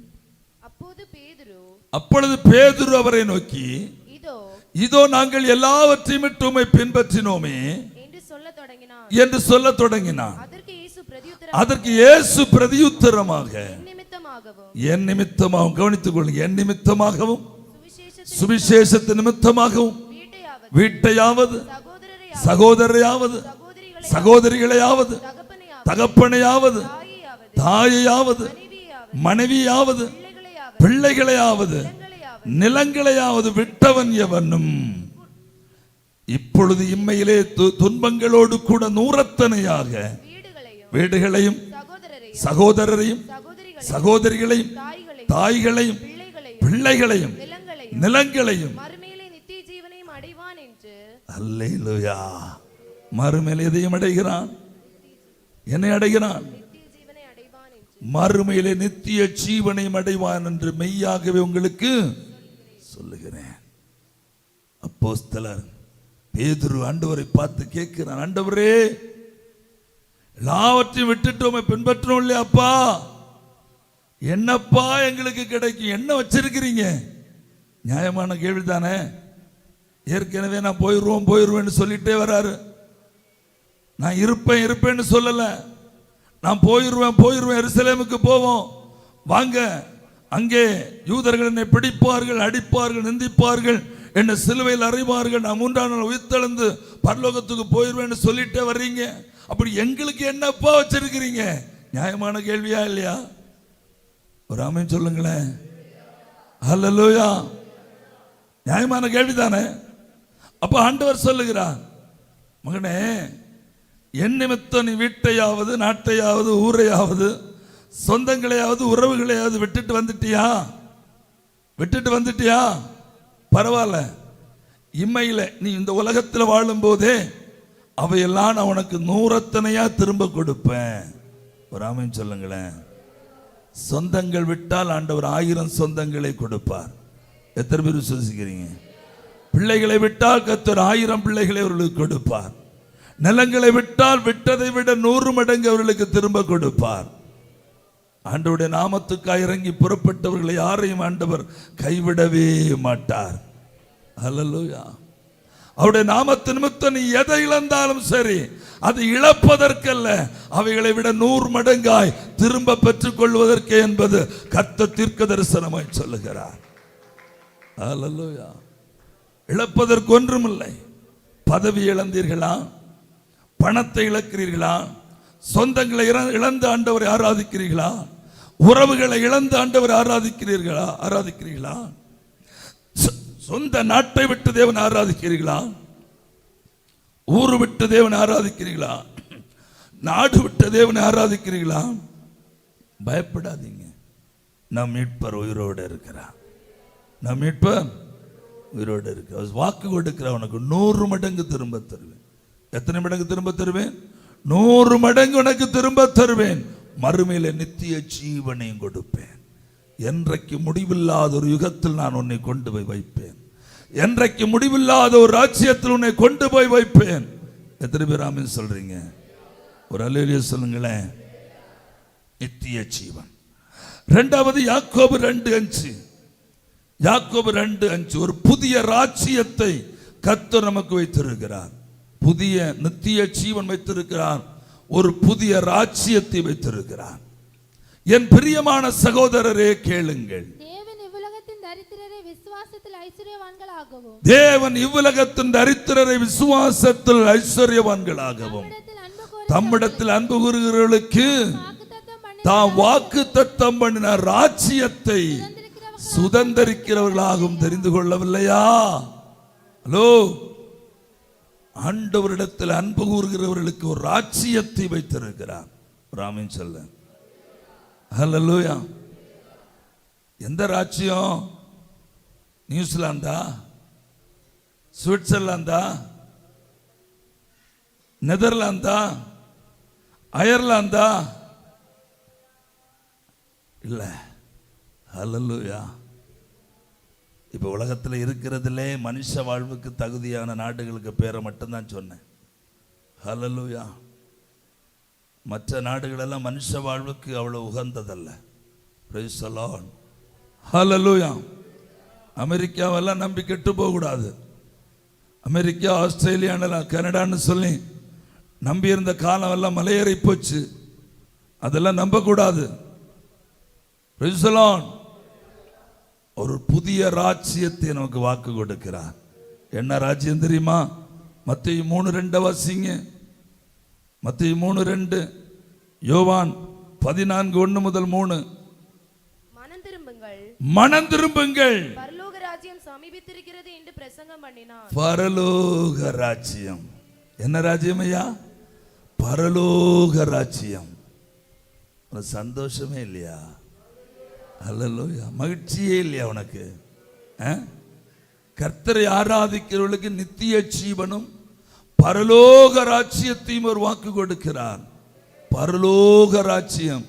அப்பொழுது பேதுரு அவரை நோக்கி, இதோ நாங்கள் எல்லாவற்றையும் விட்டு உம்மை பின்பற்றினோமே என்று சொல்லத் தொடங்கினான். அதற்கு இயேசு பிரதியுத்தரமாக, என் நிமித்தமாகவும், கவனித்துக் கொள்ளுங்க, என் நிமித்தமாகவும் சுவிசேஷத்து நிமித்தமாகவும் வீட்டையாவது சகோதரையாவது சகோதரிகளையாவது தகப்பனையாவது தாயையாவது மனைவியாவது பிள்ளைகளையாவது நிலங்களையாவது விட்டவன் எவனும் இப்பொழுது இம்மையிலே துன்பங்களோடு கூட நூறத்தனையாக வீடுகளையும் சகோதரரையும் சகோதரிகளையும் தாய்களையும் பிள்ளைகளையும் நிலங்களையும் அல்லேலூயா, மறுமையில் எதையும் அடைகிறான். என்னை அடைகிறான், மறுமையிலே நித்திய ஜீவனையும் அடைவான் என்று மெய்யாகவே உங்களுக்கு சொல்லுகிறேன். அப்போஸ்தலர் பேதுரு ஆண்டவரை பார்த்து கேட்கிறான், ஆண்டவரே எல்லாவற்றையும் விட்டுட்டோமே, பின்பற்றோம் இல்லையாப்பா, என்னப்பா எங்களுக்கு கிடைக்கும், என்ன வச்சிருக்கிறீங்க? நியாயமான கேள்வி தானே. ஏற்கனவே நான் போயிருவேன்னு சொல்லிட்டே வராரு. நான் இருப்பேன்னு சொல்லல, நான் போயிருவேன் எருசலேமுக்கு போவோம் வாங்க, அங்கே யூதர்கள் என்னை பிடிப்பார்கள், அடிப்பார்கள், நிந்திப்பார்கள், என்னை சிலுவையில் அறைவார்கள், நான் 3ஆம் நாள் உயிர்த்தெழுந்து பரலோகத்துக்கு போயிருவேன்னு சொல்லிட்டே வர்றீங்க, அப்படி எங்களுக்கு என்னப்பா வச்சிருக்கிறீங்க? நியாயமான கேள்வியா இல்லையா? ஒரு ஆமென் சொல்லுங்களேன். ஹல்லேலூயா, நியாயமான கேள்விதானே. அப்ப ஆண்டவர் சொல்லுகிறார், மகனே, என் நிமித்தம் நீ வீட்டையாவது நாட்டையாவது ஊரையாவது சொந்தங்களையாவது உறவுகளையாவது விட்டுட்டு வந்துட்டியா? பரவாயில்ல, இம்மையில நீ இந்த உலகத்தில் வாழும் போதே அவையெல்லாம் நான் உனக்கு நூறத்தனையா திரும்ப கொடுப்பேன். ஒரு ஆமென் சொல்லுங்களேன். சொந்தங்கள் விட்டால் ஆண்டவர் 1000 சொந்தங்களை கொடுப்பார். எத்தனை பேர் விசுவாசிக்கிறீங்க? பிள்ளைகளை விட்டால் கர்த்தர் 1000 பிள்ளைகளை அவர்களுக்கு கொடுப்பார். நிலங்களை விட்டால் விட்டதை விட 100 மடங்கு அவர்களுக்கு திரும்ப கொடுப்பார். ஆண்டவருடைய நாமத்துக்காக இறங்கி புறப்பட்டவர்களை யாரையும் ஆண்டவர் கைவிடவே மாட்டார். ஹல்லேலூயா. அவருடைய நாமத்து நிமித்தம் நீ எதை இழந்தாலும் சரி, அது இழப்பதற்கல்ல, அவைகளை விட 100 மடங்காய் திரும்ப பெற்றுக் கொள்வதற்கே என்பது கர்த்தர் தீர்க்க தரிசனமாய் சொல்லுகிறார். ஹல்லேலூயா. இழப்பதற்கு ஒன்றுமில்லை. பதவி இழந்தீர்களா? பணத்தை இழக்கிறீர்களா? சொந்தங்களை இழந்து ஆண்டவரை ஆராதிக்கிறீர்களா? உறவுகளை இழந்து ஆண்டவரை ஆராதிக்கிறீர்களா? சொந்த நாட்டை விட்டு தேவனை ஆராதிக்கிறீர்களா? ஊரு விட்டு தேவனை ஆராதிக்கிறீர்களா? நாடு விட்டு தேவனை ஆராதிக்கிறீர்களா? பயப்படாதீங்க, நம் மீட்பர் உயிரோடு இருக்கிறார். நம் மீட்பர் உயிரோடு இருக்கிறார். வாக்கு கொடுக்கிற உனக்கு 100 மடங்கு திரும்ப தருவேன். எத்தனை மடங்கு திரும்ப தருவேன்? 100 மடங்கு உனக்கு திரும்ப தருவேன். மறுமையில நித்திய ஜீவனையும் கொடுப்பேன். என்றைக்கு முடிவில்லாத ஒரு யுகத்தில் நான் உன்னை கொண்டு போய் வைப்பேன். என்றைக்கு முடிவில்லாத ஒரு ராஜ்யத்தில் உன்னை கொண்டு போய் வைப்பேன். எத்தனை பேர் ஆமென் சொல்றீங்க? ஒரு அல்லேலூயா சொல்லுங்களேன். நித்திய ஜீவன். இரண்டாவது யாக்கோபு 2:5. யாக்கோபு 2:5. ஒரு புதிய ராஜ்யத்தை கர்த்தர் நமக்கு வைத்திருக்கிறார். புதிய நித்திய ஜீவன் வைத்திருக்கிறார். ஒரு புதிய ராஜ்யத்தை வைத்திருக்கிறார். என் பிரியமான சகோதரரே கேளுங்கள். தேவன் இவ்வுலகத்தின் தரித்திரரை விசுவாசத்தில் ஐஸ்வர்யவான்களாகவும் தம்மிடத்தில் அன்பு கூறுகிறவர்களுக்கு தாம் வாக்குத்தத்தம் பண்ணின ராஜ்யத்தை சுதந்தரிக்கிறவர்களாகவும் தெரிந்து கொள்ளவில்லையா? ஹலோ, ஆண்டவரிடத்தில் அன்பு கூறுகிறவர்களுக்கு ஒரு ராஜ்யத்தை வைத்திருக்கிறார். ஆமென் சொல்ல. ஹல்லேலூயா. எந்த ராஜ்யம்? நியூசிலாந்தா? சுவிட்சர்லாந்தா? நெதர்லாந்தா, அயர்லாந்தா? இல்ல. ஹல்லேலூயா. இப்ப உலகத்துல இருக்கிறதுலே மனுஷ வாழ்வுக்கு தகுதியான நாடுகளுக்கு பேரை மட்டும்தான் சொன்னேன். ஹல்லேலூயா. மற்ற நாடுகளெல்லாம் மனுஷ வாழ்வுக்கு அவ்வளவு உகந்ததல்ல. Praise the Lord. ஹல்லேலூயா. அமெரிக்காவெல்லாம் நம்பி கெட்டு போகக்கூடாது. அமெரிக்கா, ஆஸ்திரேலியா, கனடான்னு சொல்லி நம்பி இருந்த காலம் எல்லாம் மலையேறி போச்சு. அதெல்லாம் நம்பக்கூடாது. Praise the Lord. ஒரு புதிய ராஜ்யத்தை நமக்கு வாக்கு கொடுக்கிறார். என்ன ராஜ்யம் தெரியுமா? மத்தேயு 3:2 வாசிங்க. மத்தேயு 3:2, யோவான் 14:1 முதல் 3. மனம் திரும்புங்கள், பரலோக ராஜ்யம் சமீபித்திருக்கிறது என்று பிரசங்கம் பண்ணினார். பரலோக ராஜ்யம். என்ன ராஜ்யம் ஐயா? பரலோக ராஜ்யம். சந்தோஷமே இல்லையா? அல்லேலூயா. மகிழ்ச்சியே இல்லையா உனக்கு? கர்த்தரை ஆராதிக்கிறவர்களுக்கு நித்திய ஜீவனும் பரலோக ராஜ்யத்தையும் ஒரு வாக்கு கொடுக்கிறார். பரலோக ராஜ்யம்.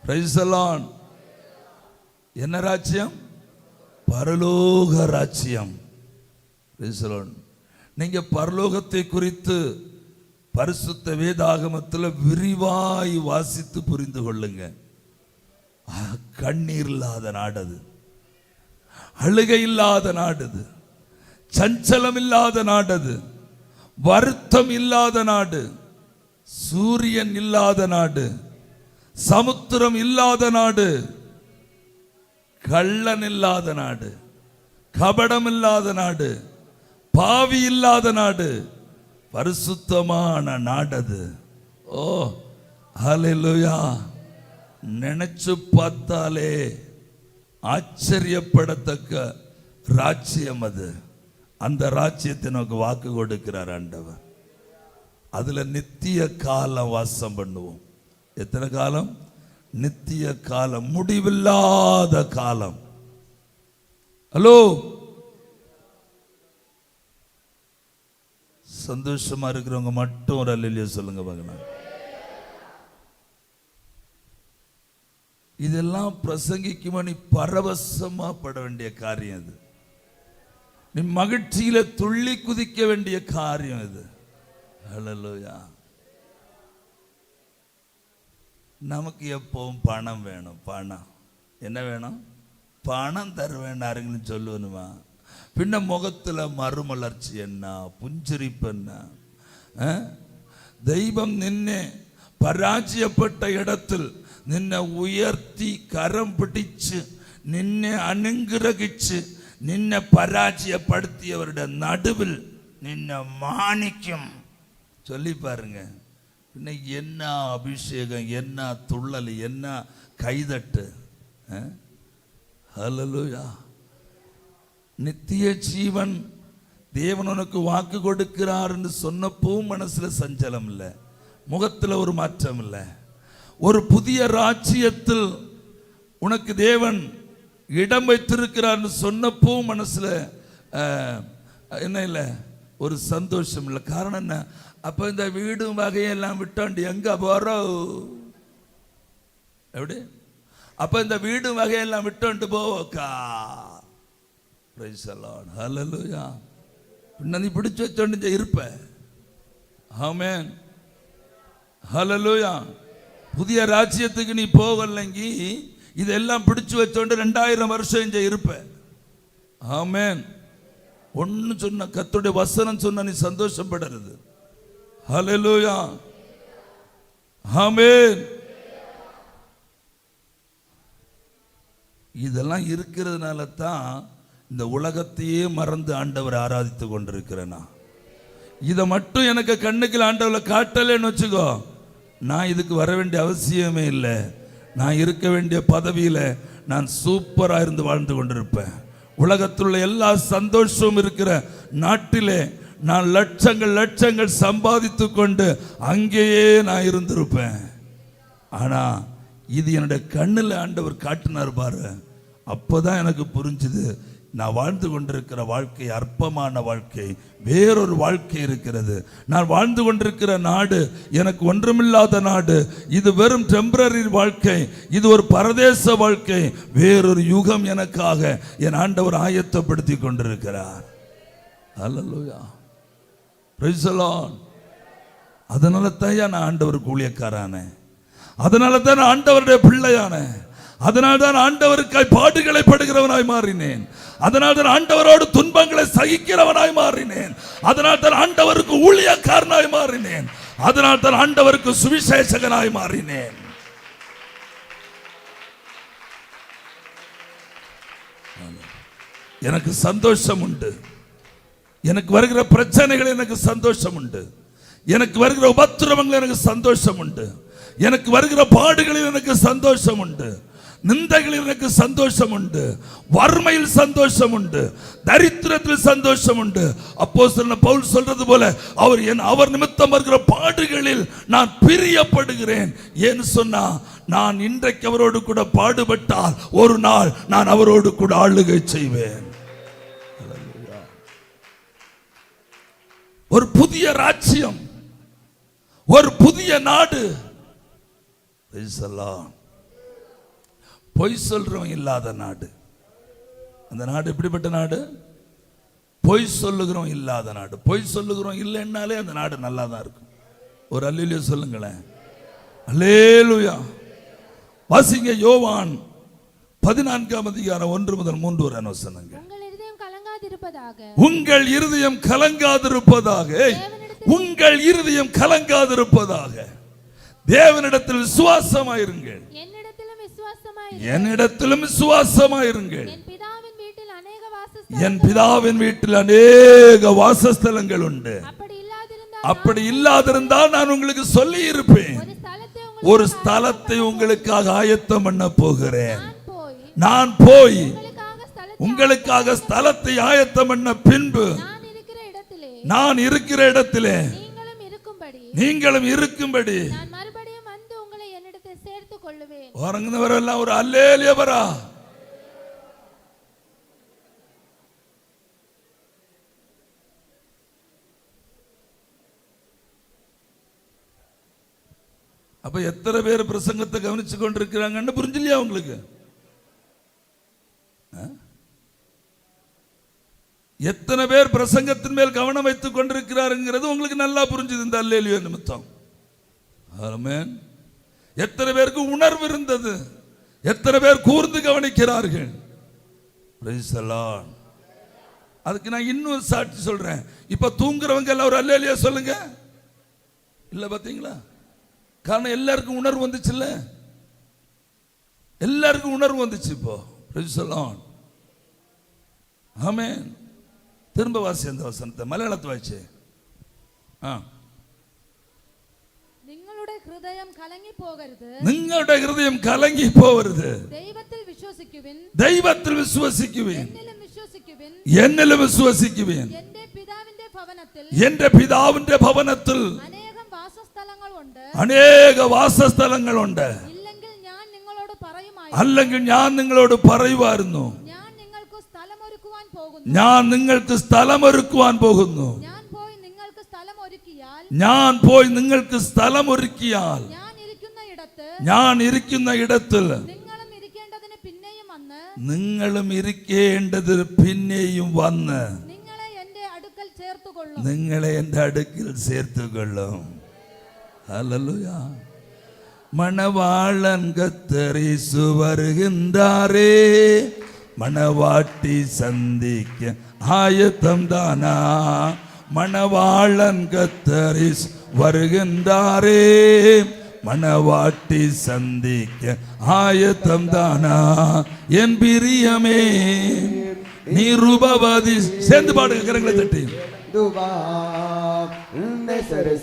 Praise the Lord. என்ன ராஜ்யம்? பரலோக ராஜ்யம். Praise the Lord. நீங்க பரலோகத்தை குறித்து பரிசுத்த வேதாகமத்தில் விரிவாய் வாசித்து புரிந்து கொள்ளுங்க. கண்ணீர் இல்லாத நாடு அது, அழுகை இல்லாத நாடு அது, சஞ்சலம் இல்லாத நாடு அது, வருத்தம் இல்லாத நாடு, சூரியன் இல்லாத நாடு, சமுத்திரம் இல்லாத நாடு, கள்ளன் இல்லாத நாடு, கபடம் இல்லாத நாடு, பாவி இல்லாத நாடு, பரிசுத்தமான நாடு அது. ஓ ஹல்லேலூயா. நினைச்சு பார்த்தாலே ஆச்சரியப்படத்தக்க ராஜ்யம் அது. அந்த ராஜ்யத்தை நமக்கு வாக்கு கொடுக்கிறார் ஆண்டவர். அதுல நித்திய காலம் வாசம் பண்ணுவோம். எத்தனை காலம்? நித்திய காலம், முடிவில்லாத காலம். ஹலோ, சந்தோஷமா இருக்கிறவங்க மட்டும் ஒரு அல்லேலூயா சொல்லுங்க பார்க்கலாம். இதெல்லாம் பிரசங்கிக்குமா நீ பரவசமா பட வேண்டிய காரியம் இது. நீ மகிழ்ச்சியில துள்ளி குதிக்க வேண்டிய காரியம் இது. ஹல்லேலூயா. நமக்கு எப்பவும் பணம் வேணும். பணம் என்ன வேணும்? பணம் தருவேன் யாருங்களும் சொல்லுவனுமா? பின்ன முகத்துல மறுமலர்ச்சி என்ன, புஞ்சரிப்பு என்ன? தெய்வம் நின்னை പരാജയപ്പെട്ട ഇടത്തിൽ നിന്നെ ഉയർത്തി കരം പിടിച്ച് നിന്നെ അനുഗ്രഹിച്ച് നിന്നെ പരാജയപ്പെടുത്തിയവരുടെ നടുവിൽ നിന്നെ മാനിക്കും. சொல்லி பாருங்க. പിന്നെ എന്നാ അഭിഷേകം, എന്നാ തുള്ളൽ, എന്നാ കൈതട്ട്. ஹல்லேலூயா. நித்திய ஜீவன் தேவன் உனக்கு வாக்கு கொடுக்கிறார் என்று சொன்னப்பவும் மனசுல சஞ்சலம் இல்லை, முகத்துல ஒரு மாற்றம் இல்லை. ஒரு புதிய ராஜ்யத்தில் உனக்கு தேவன் இடம் வைத்திருக்கிறார் சொன்னப்பவும் மனசுல என்ன இல்லை, ஒரு சந்தோஷம் இல்லை. காரணம் என்ன? அப்ப இந்த வீடும் வகையெல்லாம் விட்டாண்டு எங்க போறோம்? எப்படி? அப்ப இந்த வீடும் வகையெல்லாம் விட்டாண்டு போவோக்கா. Praise the Lord. ஹல்லேலூயா. பின்ன நீ பிடிச்சு வச்சோண்டு இருப்ப. ஆமென். ஹல்லேலூயா. புதிய ராஜ்யத்துக்கு நீ போகலங்கி இதெல்லாம் பிடிச்சு வச்சோண்டு 2000 வருஷம் இங்க இருப்ப. ஆமென். ஒன்னு சொன்ன கர்த்தருடைய வசனம் சொன்ன நீ சந்தோஷப்படுறது. ஹல்லேலூயா. ஆமென். இதெல்லாம் இருக்கிறதுனால தான் இந்த உலகத்தையே மறந்து ஆண்டவரை ஆராதித்து கொண்டிருக்கிறேனா. இதை மட்டும் எனக்கு கண்ணுக்கு ஆண்டவரை காட்டலன்னு வச்சுக்கோ, நான் இதுக்கு வர வேண்டிய அவசியமே இல்லை. நான் இருக்க வேண்டிய பதவியில் நான் சூப்பராக இருந்து வாழ்ந்து கொண்டிருப்பேன். உலகத்தில் உள்ள எல்லா சந்தோஷமும் இருக்கிற நாட்டிலே நான் லட்சங்கள் லட்சங்கள் சம்பாதித்து கொண்டு அங்கேயே நான் இருந்திருப்பேன். ஆனால் இது என்னுடைய கண்ணில் ஆண்டவர் காட்டினார் பாரு. அப்போதான் எனக்கு புரிஞ்சுது, நான் வாழ்ந்து கொண்டிருக்கிற வாழ்க்கை அற்பமான வாழ்க்கை, வேறொரு வாழ்க்கை இருக்கிறது. நான் வாழ்ந்து கொண்டிருக்கிற நாடு எனக்கு ஒன்றுமில்லாத நாடு. இது வெறும் டெம்பரரி வாழ்க்கை, இது ஒரு பரதேச வாழ்க்கை. வேறொரு யுகம் எனக்காக என் ஆண்டவர் ஆயத்தப்படுத்தி கொண்டிருக்கிறார். அல்லேலூயா, பிரைஸ் தி லார்ட். அதனால தான் நான் ஆண்டவருக்கு ஊழியக்காரானே, அதனால தான் நான் ஆண்டவருடைய பிள்ளையானே, அதனால் தான் ஆண்டவருக்காய் பாடுகளை படுகிறவனாய் மாறினேன், அதனால் தான் ஆண்டவரோடு துன்பங்களை சகிக்கிறவனாய் மாறினேன், அதனால் தான் ஆண்டவருக்கு ஊழியக்காரனாய் மாறினேன், அதனால் தான் ஆண்டவருக்கு சுவிசேஷகனாய் மாறினேன். எனக்கு சந்தோஷம் உண்டு. எனக்கு வருகிற பிரச்சனைகள் எனக்கு சந்தோஷம் உண்டு. எனக்கு வருகிற உபத்திரவங்கள் எனக்கு சந்தோஷம் உண்டு. எனக்கு வருகிற பாடுகளில் எனக்கு சந்தோஷம் உண்டு. நிந்தைகளில் எனக்கு சந்தோஷம் உண்டு. வறுமையில் சந்தோஷம் உண்டு. தரித்திரத்தில் சந்தோஷம் உண்டு. அப்போஸ்தலன் பவுல் சொல்றது போல அவர் நிமித்தம் வருகிற பாடுகளில் நான் பிரியப்படுகிறேன். ஏன்னு சொன்னா, நான் இன்றைக்கு அவரோடு கூட பாடுபட்டால் ஒரு நாள் நான் அவரோடு கூட ஆளுகை செய்வேன். ஒரு புதிய ராஜ்யம், ஒரு புதிய நாடு. பொய் சொல்றவன் இல்லாத நாடு. அந்த நாடு எப்படிப்பட்ட நாடு? பொய் சொல்லுகிறோம் இல்லாத நாடு. பொய் சொல்லுகிறோம் இல்லைன்னாலே அந்த நாடு நல்லா தான் இருக்கும். ஒரு அல்லேலூயா சொல்லுங்களேன். அல்லேலூயா. வாசிங்க யோவான் 14ஆம் அதிகாரம் 1 முதல் 3 வரை வசனங்கள். உங்கள் இருதயம் கலங்காதிருப்பதாக, உங்கள் இருதயம் கலங்காதிருப்பதாக. தேவனிடத்தில் விசுவாசமாயிருங்கள், என்னிடத்திலும் விசுவாசமாயிருங்கள். என் பிதாவின் வீட்டில் அநேக வாசஸ்தலங்கள் உண்டு. அப்படி இல்லாதிருந்தால் நான் உங்களுக்கு சொல்லி இருப்பேன். ஒரு ஸ்தலத்தை உங்களுக்காக ஆயத்தம் பண்ண போகிறேன். நான் போய் உங்களுக்காக ஸ்தலத்தை ஆயத்தம் பண்ண பின்பு நான் இருக்கிற இடத்திலே நீங்களும் இருக்கும்படி வரங்கவரெல்லாம் ஒரு அல்லேலூயா வரா. அப்ப எத்தனை பேர் பிரசங்கத்தை கவனிச்சு கொண்டிருக்கிறாங்கன்னு புரிஞ்சில்லையா உங்களுக்கு? எத்தனை பேர் பிரசங்கத்தின் மேல் கவனம் வைத்துக் கொண்டிருக்கிறாருங்கிறது உங்களுக்கு நல்லா புரிஞ்சுது இந்த அல்லேலூயா நிமித்தம். ஆமென். எத்தனை பேருக்கு உணர்வு இருந்தது? எத்தனை பேர் கூர்ந்து கவனிக்கிறார்கள்? Praise the Lord. அதுக்கு நான் இன்னும் சாட்சி சொல்றேன். இப்ப தூங்குறவங்க எல்லாம் ஒரு அல்லேலூயா சொல்லுங்க. இல்ல பாத்தீங்களா? காரணம் எல்லாருக்கும் உணர்வு வந்துச்சுல்ல, எல்லாருக்கும் உணர்வு வந்துச்சு. இப்போ பிரைஸ் தி லார்ட். ஆமென். திரும்ப வாசி அந்த வசனத்தை, மலையாளத்தை வாசி. നിങ്ങളുടെ ഹൃദയം കലങ്ങി പോകരുത്, നിങ്ങളുടെ ഹൃദയം കലങ്ങി പോകരുത്. ദൈവത്തിൽ വിശ്വസിക്കുവിൻ, ദൈവത്തിൽ വിശ്വസിക്കുവിൻ, എന്നിലും വിശ്വസിക്കുവിൻ, എന്നിലും വിശ്വസിക്കുവിൻ. എന്റെ പിതാവിന്റെ ഭവനത്തിൽ, എന്റെ പിതാവിന്റെ ഭവനത്തിൽ അനേകം വാസസ്ഥലങ്ങളുണ്ട്, അനേക വാസസ്ഥലങ്ങളുണ്ട്. ഇല്ലെങ്കിൽ ഞാൻ നിങ്ങളോട് പറയുമായിരുന്നു, അല്ലെങ്കിൽ ഞാൻ നിങ്ങളോട് പറയുമായിരുന്നു, ഞാൻ നിങ്ങൾക്ക് സ്ഥലമൊരുക്കുവാൻ പോകുന്നു, ഞാൻ നിങ്ങൾക്ക് സ്ഥലമൊരുക്കുവാൻ പോകുന്നു. ഞാൻ പോയി നിങ്ങൾക്ക് സ്ഥലമൊരുക്കിയാൽ, ഞാൻ പോയി നിങ്ങൾക്ക് സ്ഥലമൊരുക്കിയാൽ, ഞാൻ ഇരിക്കുന്ന ഇടത്ത്, ഞാൻ ഇരിക്കുന്ന ഇടത്തിൽ നിങ്ങളും ഇരിക്കേണ്ടതിന് പിന്നെയും വന്ന്, നിങ്ങളും ഇരിക്കേണ്ടതിന് പിന്നെയും വന്ന് നിങ്ങളെ എന്റെ അടുക്കൽ ചേർത്തുകൊള്ളും, നിങ്ങളെ എൻ്റെ അടുക്കൽ ചേർത്തുകൊള്ളും. ഹല്ലേലൂയ. மணவாளன் கத்தரிசு வருகின்றாரே, மணவாட்டி சந்திக்க ஆயத்தம் தானா? மணவாளன் கத்தரிசு வருகின்றாரே, மணவாட்டி சந்திக்க ஆயத்தம் தானா? என் பிரியமே நீ ரூபவதி. சேர்ந்து பாடுங்க, கரங்களை தட்டி.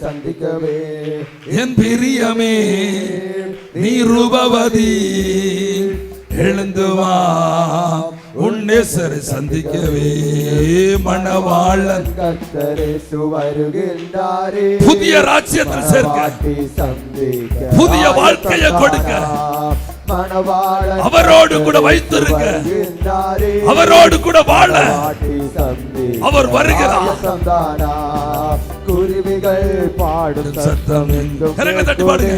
சந்திக்கவே என் பிரியமே நீ ரூபவதி, எழுந்து வா உன்னேசரை சந்திக்கவே. மணவாளன் கர்த்தரேசு வருகின்றாரே, புதிய ராஜ்யத்தில் சேர்க்க, புதிய வாழ்க்கையை கொடுக்க, மணவாளன் அவரோடு கூட வைத்திருக்க, வருகின்றாரே. அவரோடு கூட வாழ மணவாட்டி சந்திக்க அவர் வருகிறார். ஆயத்தம்தானா. குருவிகள் பாடும் சத்தம் எங்கும் கரங்களை தட்டி பாடுங்க.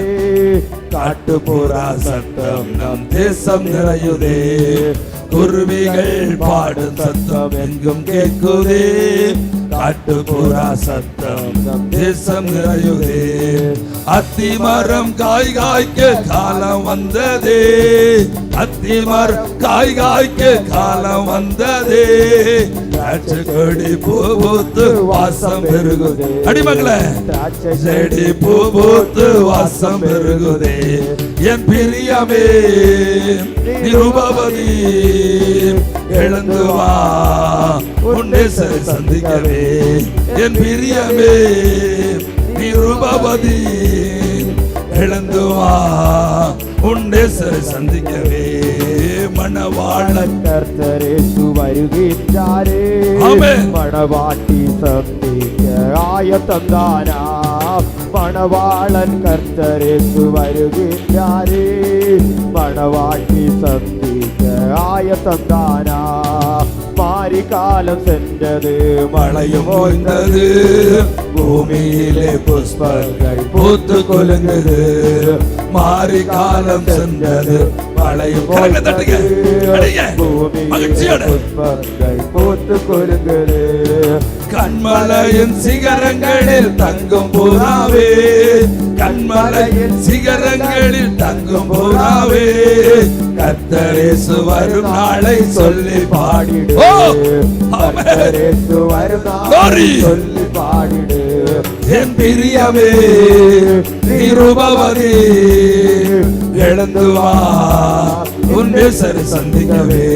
காட்டுப்புறா சத்தம் நம் தேசம் நிறையுதே, குருவிகள் பாடும் சத்தம் எங்கும் கேட்குதே, காட்டுப்புறா சத்தம் நம் தேசம் நிறையுதே. அத்திமரம் காய் காய்க்க காலம் வந்ததே, அத்திமரம் காய் காய்க்க காலம் வந்ததே, திராட்சை கொடி பூ பூத்து வாசம் பெருகுதே. அடிமகளே, செடி பூ பூத்து வாசம் பெருகுதே. என் பிரியமே நிருபவதி எழுந்து வா, உன் நேசரை சந்திக்கவே. என் பிரியமே நிருபவதி எழுந்து வா, உன் நேசரை சந்திக்கவே. மணவாளன் கர்த்தரேசு வருகின்றாரே. ஆமென். மணவாட்டி சந்திக்க ஆயத்தம்தானா. மணவாளன் கர்த்தரேசு வருகின்றாரே. மணவாட்டி சந்திக்க ஆயத்தம்தானா. மாரி காலம் சென்றது, மழையும் ஓய்ந்தது, பூமியிலே புஷ்பங்கள் பூத்து கொலுங்குது. மாறி காலம் சென்றது, மழையும் ஓய்ந்தது, பூமியிலே புஷ்பங்கள் பூத்து கொலுங்குது. கண்மலையின் சிகரங்களில் தங்கும் புறாவே, கண்மலையின் சிகரங்களில் தங்கும் புறாவே, கர்த்தரேசு வரும் நாளை சொல்லி பாடிடு. ஓ, கர்த்தரேசு வரும் நாளை சொல்லி பாடிடு. என் பிரியமே நிருபவதி எழுந்து வா, உன் நேசரை சந்திக்கவே.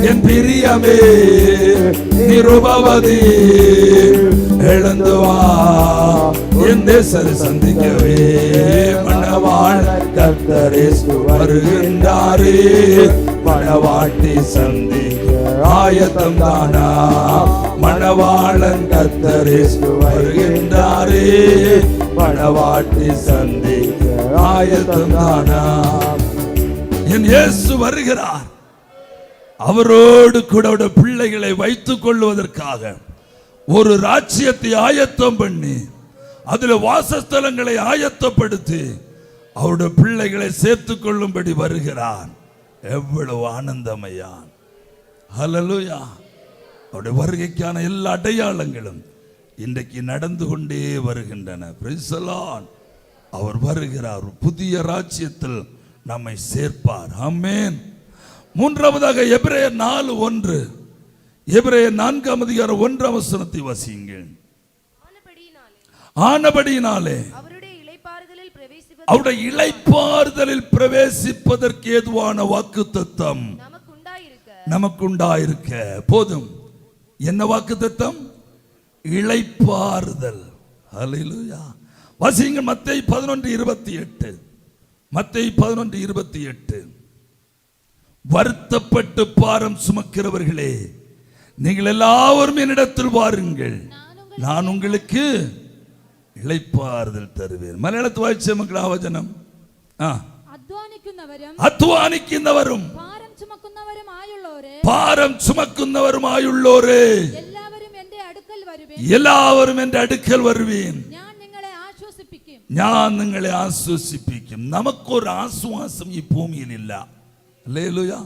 என் பிரியமே நிருபவதி எழுந்து வா, என் நேசரை சந்திக்கவே. மணவாளன் கர்த்தரேசு வருகின்றாரே, மணவாட்டி சந்திக்க ஆயத்தம் தானா. மணவாளன் கர்த்தரேசு வருகின்றாரே, மணவாட்டி சந்திக்க ஆயத்தம் தானா. என் இயேசு வருகிறார். அவரோடு கூட அவருடைய பிள்ளைகளை வைத்துக் கொள்வதற்காக ஒரு ராஜ்யத்தை ஆயத்தம் பண்ணி, அதில் வாசஸ்தலங்களை ஆயத்தப்படுத்தி அவருடைய பிள்ளைகளை சேர்த்துக் கொள்ளும்படி வருகிறார். எவ்வளவு ஆனந்தமையான். ஹல்லேலூயா. அவருடைய வருகைக்கான எல்லா அடையாளங்களும் இன்றைக்கு நடந்து கொண்டே வருகின்றன. Praise the Lord. அவர் வருகிறார், புதிய ராஜ்யத்தில் நம்மை சேர்ப்பார். ஆமென். மூன்றாவதாக எபிரேயர் 4:1, எபிரேயர் 4ஆம் அதிகாரம் 1ஆம் வசனத்தை வாசியுங்கள். ஆனபடியினாலே அவருடைய இளைப்பாறுதலில் பிரவேசிப்பதற்கு ஏதுவான வாக்குத்தத்தம் நமக்குண்டாயிருக்க. போதும். என்ன வாக்குத்தத்தம்? இளைப்பாறுதல். ஹல்லேலூயா. வாசியுங்கள் மத்தேயு 11:28. மத்தேயு 11:28. வருத்தப்பட்டு பாரம் சுமக்கிறவர்களே, நீங்கள் எல்லாரும் என்னிடத்தில் வாருங்கள், நான் உங்களுக்கு இளைப்பாறுதல் தருவேன். மலையாளத்து வாய்ச்ச மக்கள் ஆவചനം. അധ്വാനിക്കുന്നവരും ഭാരം ചുമക്കുന്നവരുമായുള്ളോരേ, എല്ലാവരും എന്റെ അടുക്കൽ വരുവീൻ, ഞാൻ നിങ്ങളെ ആശ്വസിപ്പിക്കും. നമുക്കൊരു ആശ്വാസം ഈ ഭൂമിയിലില്ല. அல்லேலூயா.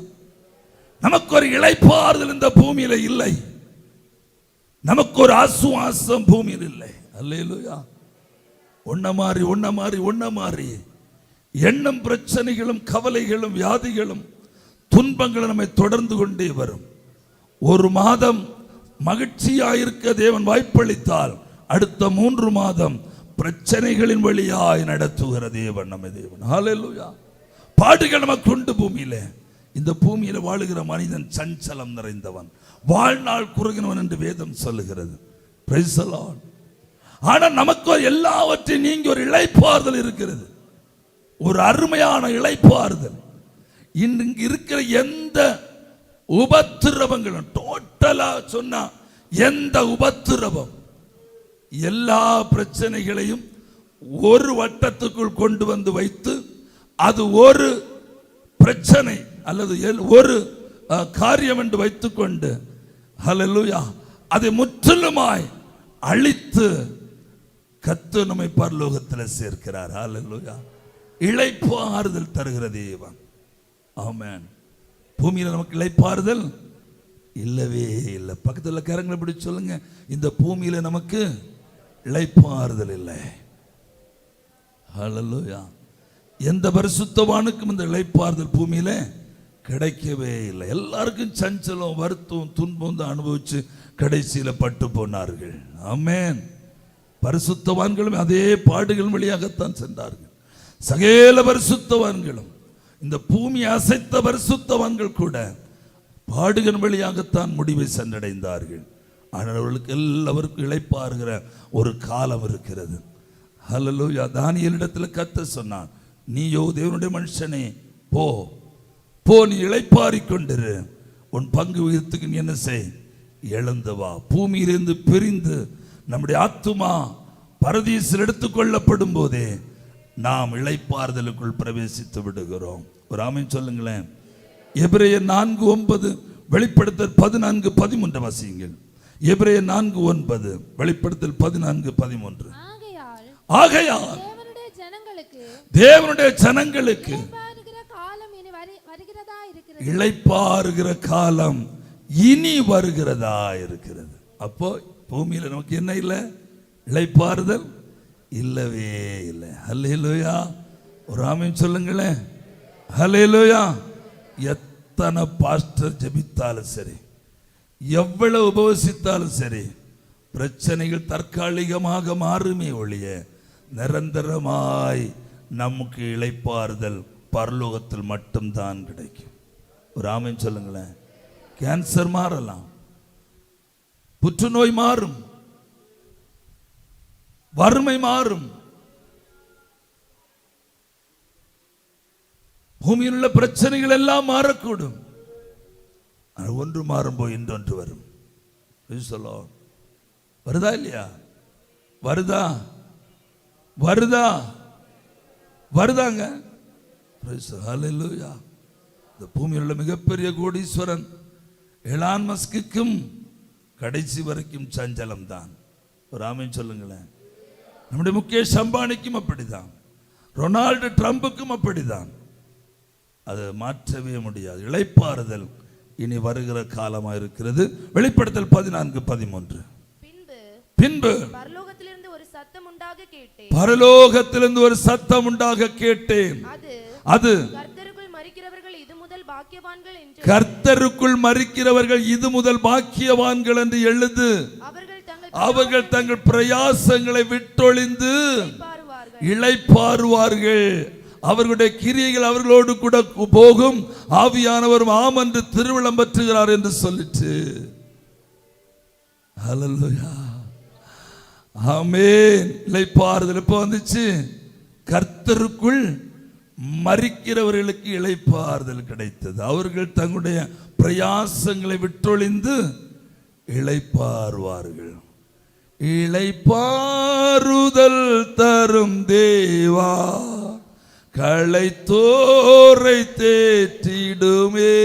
நமக்கொரு இளைப்பாறுதல் இந்த பூமியில இல்லை. நமக்கொரு ஆசுவாசம் பூமியில் இல்லை. அல்லேலூயா. ஒன்ன மாறி எண்ணம் பிரச்சனைகளும் கவலைகளும் வியாதிகளும் துன்பங்களும் நம்மை தொடர்ந்து கொண்டே வரும். ஒரு மாதம் மகிழ்ச்சியாயிருக்க தேவன் வாய்ப்பளித்தால் அடுத்த 3 மாதம் பிரச்சனைகளின் வழியாய் நடத்துகிற தேவன் நம்ம தேவன். ஹல்லேலூயா. பாடுகள் நமக்கு உண்டு பூமியில. இந்த பூமியில வாழுகிற மனிதன் சஞ்சலம் நிறைந்தவன், வாழ்நாள் குறுகினவன் என்று வேதம் சொல்லுகிறது. Praise the Lord. ஆனா நமக்கு எல்லாவற்றையும் நீங்க ஒரு இளைப்பாறுதல் இருக்கிறது, ஒரு அருமையான இளைப்பாறுதல். இங்கு இருக்கிற எந்த உபத்திரவங்களும், டோட்டலா சொன்னா எந்த உபத்திரவம், எல்லா பிரச்சனைகளையும் ஒரு வட்டத்துக்குள் கொண்டு வந்து வைத்து அது ஒரு பிரச்சனை அல்லது ஒரு காரியம் என்று வைத்துக்கொண்டு ஹல்லேலூயா அதை முற்றிலுமாய் அழித்து கர்த்தர் நம்மை பரலோகத்தில் சேர்க்கிறார். ஹல்லேலூயா. இளைப்பாறுதல் தருகிற தேவன். ஆமென். பூமியில நமக்கு இளைப்பாறுதல் இல்லவே இல்லை. பக்கத்தில் கரங்களை பிடிச்சு சொல்லுங்க, இந்த பூமியில நமக்கு இளைப்பாறுதல் இல்லை. ஹல்லேலூயா. எந்த பரிசுத்தவானுக்கும் இந்த இளைப்பாறுதல் பூமியில கிடைக்கவே இல்லை. எல்லாருக்கும் சஞ்சலம், வருத்தம், துன்பம் தான் அனுபவிச்சு கடைசியில பட்டு போனார்கள். ஆமென். பரிசுத்தவான்களும் அதே பாடுகள் வழியாகத்தான் சென்றார்கள். சகல பரிசுத்தவான்களும், இந்த பூமி அசைத்த பரிசுத்தவான்கள் கூட பாடுகள் வழியாகத்தான் முடிவை சென்றடைந்தார்கள். ஆனால் அவர்களுக்கு எல்லாருக்கும் இளைப்பாறுகிற ஒரு காலம் இருக்கிறது. ஹல்லேலூயா. தானியேலிடத்தில் கர்த்தர் சொன்னான், நீயோ தேவனுடைய மனுஷனே, போ போ, நீ இளைப்பாறிக் கொண்டிரு, உன் பங்கு விகிதத்துக்கு நீ என்ன செய், எழுந்து வா. பூமியிலிருந்து பிரிந்து நம்முடைய ஆத்துமா பரதீசில் எடுத்துக்கொள்ளப்படும் போதே நாம் இளைப்பாறுதலுக்குள் பிரவேசித்து விடுகிறோம். ஒரு ஆமென் சொல்லுங்களேன். எபிரேயர் 4:9, வெளிப்படுத்தல் 14:13 வாசியுங்கள். எபிரேயர் 4:9, வெளிப்படுத்தல் 14:13. ஆகையால் தேவனுடைய ஜனங்களுக்கு இளைப்பாறுகிற காலம் இனி வருகிறதா இருக்கிறது. அப்போ பூமியில நமக்கு என்ன இல்லை? இளைப்பாறுதல் இல்லவே இல்லை. ஹல்லேலூயா. ஒரு ஆமென் சொல்லுங்களேன். ஹல்லேலூயா. எத்தனை பாஸ்டர் ஜெபித்தாலும் சரி, எவ்வளவு உபவசித்தாலும் சரி, பிரச்சனைகள் தற்காலிகமாக மாறுமே ஒழிய நிரந்தரமாய் நமக்கு இளைப்பாறுதல் பரலோகத்தில் மட்டும்தான் கிடைக்கும். ஒரு ஆமென் சொல்லுங்களேன். கேன்சர் மாறலாம், புற்றுநோய் மாறும், வறுமை மாறும், பூமியில் உள்ள பிரச்சனைகள் எல்லாம் மாறக்கூடும். ஒன்று மாறும்போது இன்னொன்று வரும். வருதா இல்லையா? வருதா? வருதா? வருதாங்க. ஹல்லேலூயா. இந்த பூமியில் உள்ள மிகப்பெரிய கோடீஸ்வரன் எலான் மஸ்குக்கும் கடைசி வரைக்கும் சஞ்சலம் தான். ஒரு ஆமென் சொல்லுங்களேன். நம்முடைய முகேஷ் அம்பானிக்கும் அப்படிதான், ரொனால்டு ட்ரம்புக்கும் அப்படிதான். அது மாற்றவே முடியாது. இளைப்பாறுதல் இனி வருகிற காலமா இருக்கிறது. வெளிப்படுத்தல் 14:13. பின்பு பரலோகத்திலிருந்து ஒரு சத்தம் உண்டாக கேட்டேன். பரலோகத்திலிருந்து ஒரு சத்தம் உண்டாக கேட்டேன். அது கர்த்தருக்குள் மரிக்கிறவர்கள் இது முதல் பாக்கியவான்கள் என்று, கர்த்தருக்குள் மரிக்கிறவர்கள் இது முதல் பாக்கியவான்கள் என்று எழுது. அவர்கள் தங்கள் பிரயாசங்களை விட்டொழிந்து இளைப்பாறுவார்கள். அவர்களுடைய கிரியைகள் அவர்களோடு கூட போகும். ஆவியானவர் ஆம் என்று திருவிளம்பற்றுகிறார் என்று சொல்லிட்டு. ஹல்லேலூயா. ஆமென். இளைப்பாறுதல் எப்போ வந்துச்சு? கர்த்தருக்குள் மரிக்கிறவர்களுக்கு இளைப்பாறுதல் கிடைத்தது. அவர்கள் தங்களுடைய பிரயாசங்களை விட்டொழிந்து இளைப்பாறுவார்கள். இளைப்பாறுதல் தரும் தேவா, களைத்தோரை தேற்றிடுமே.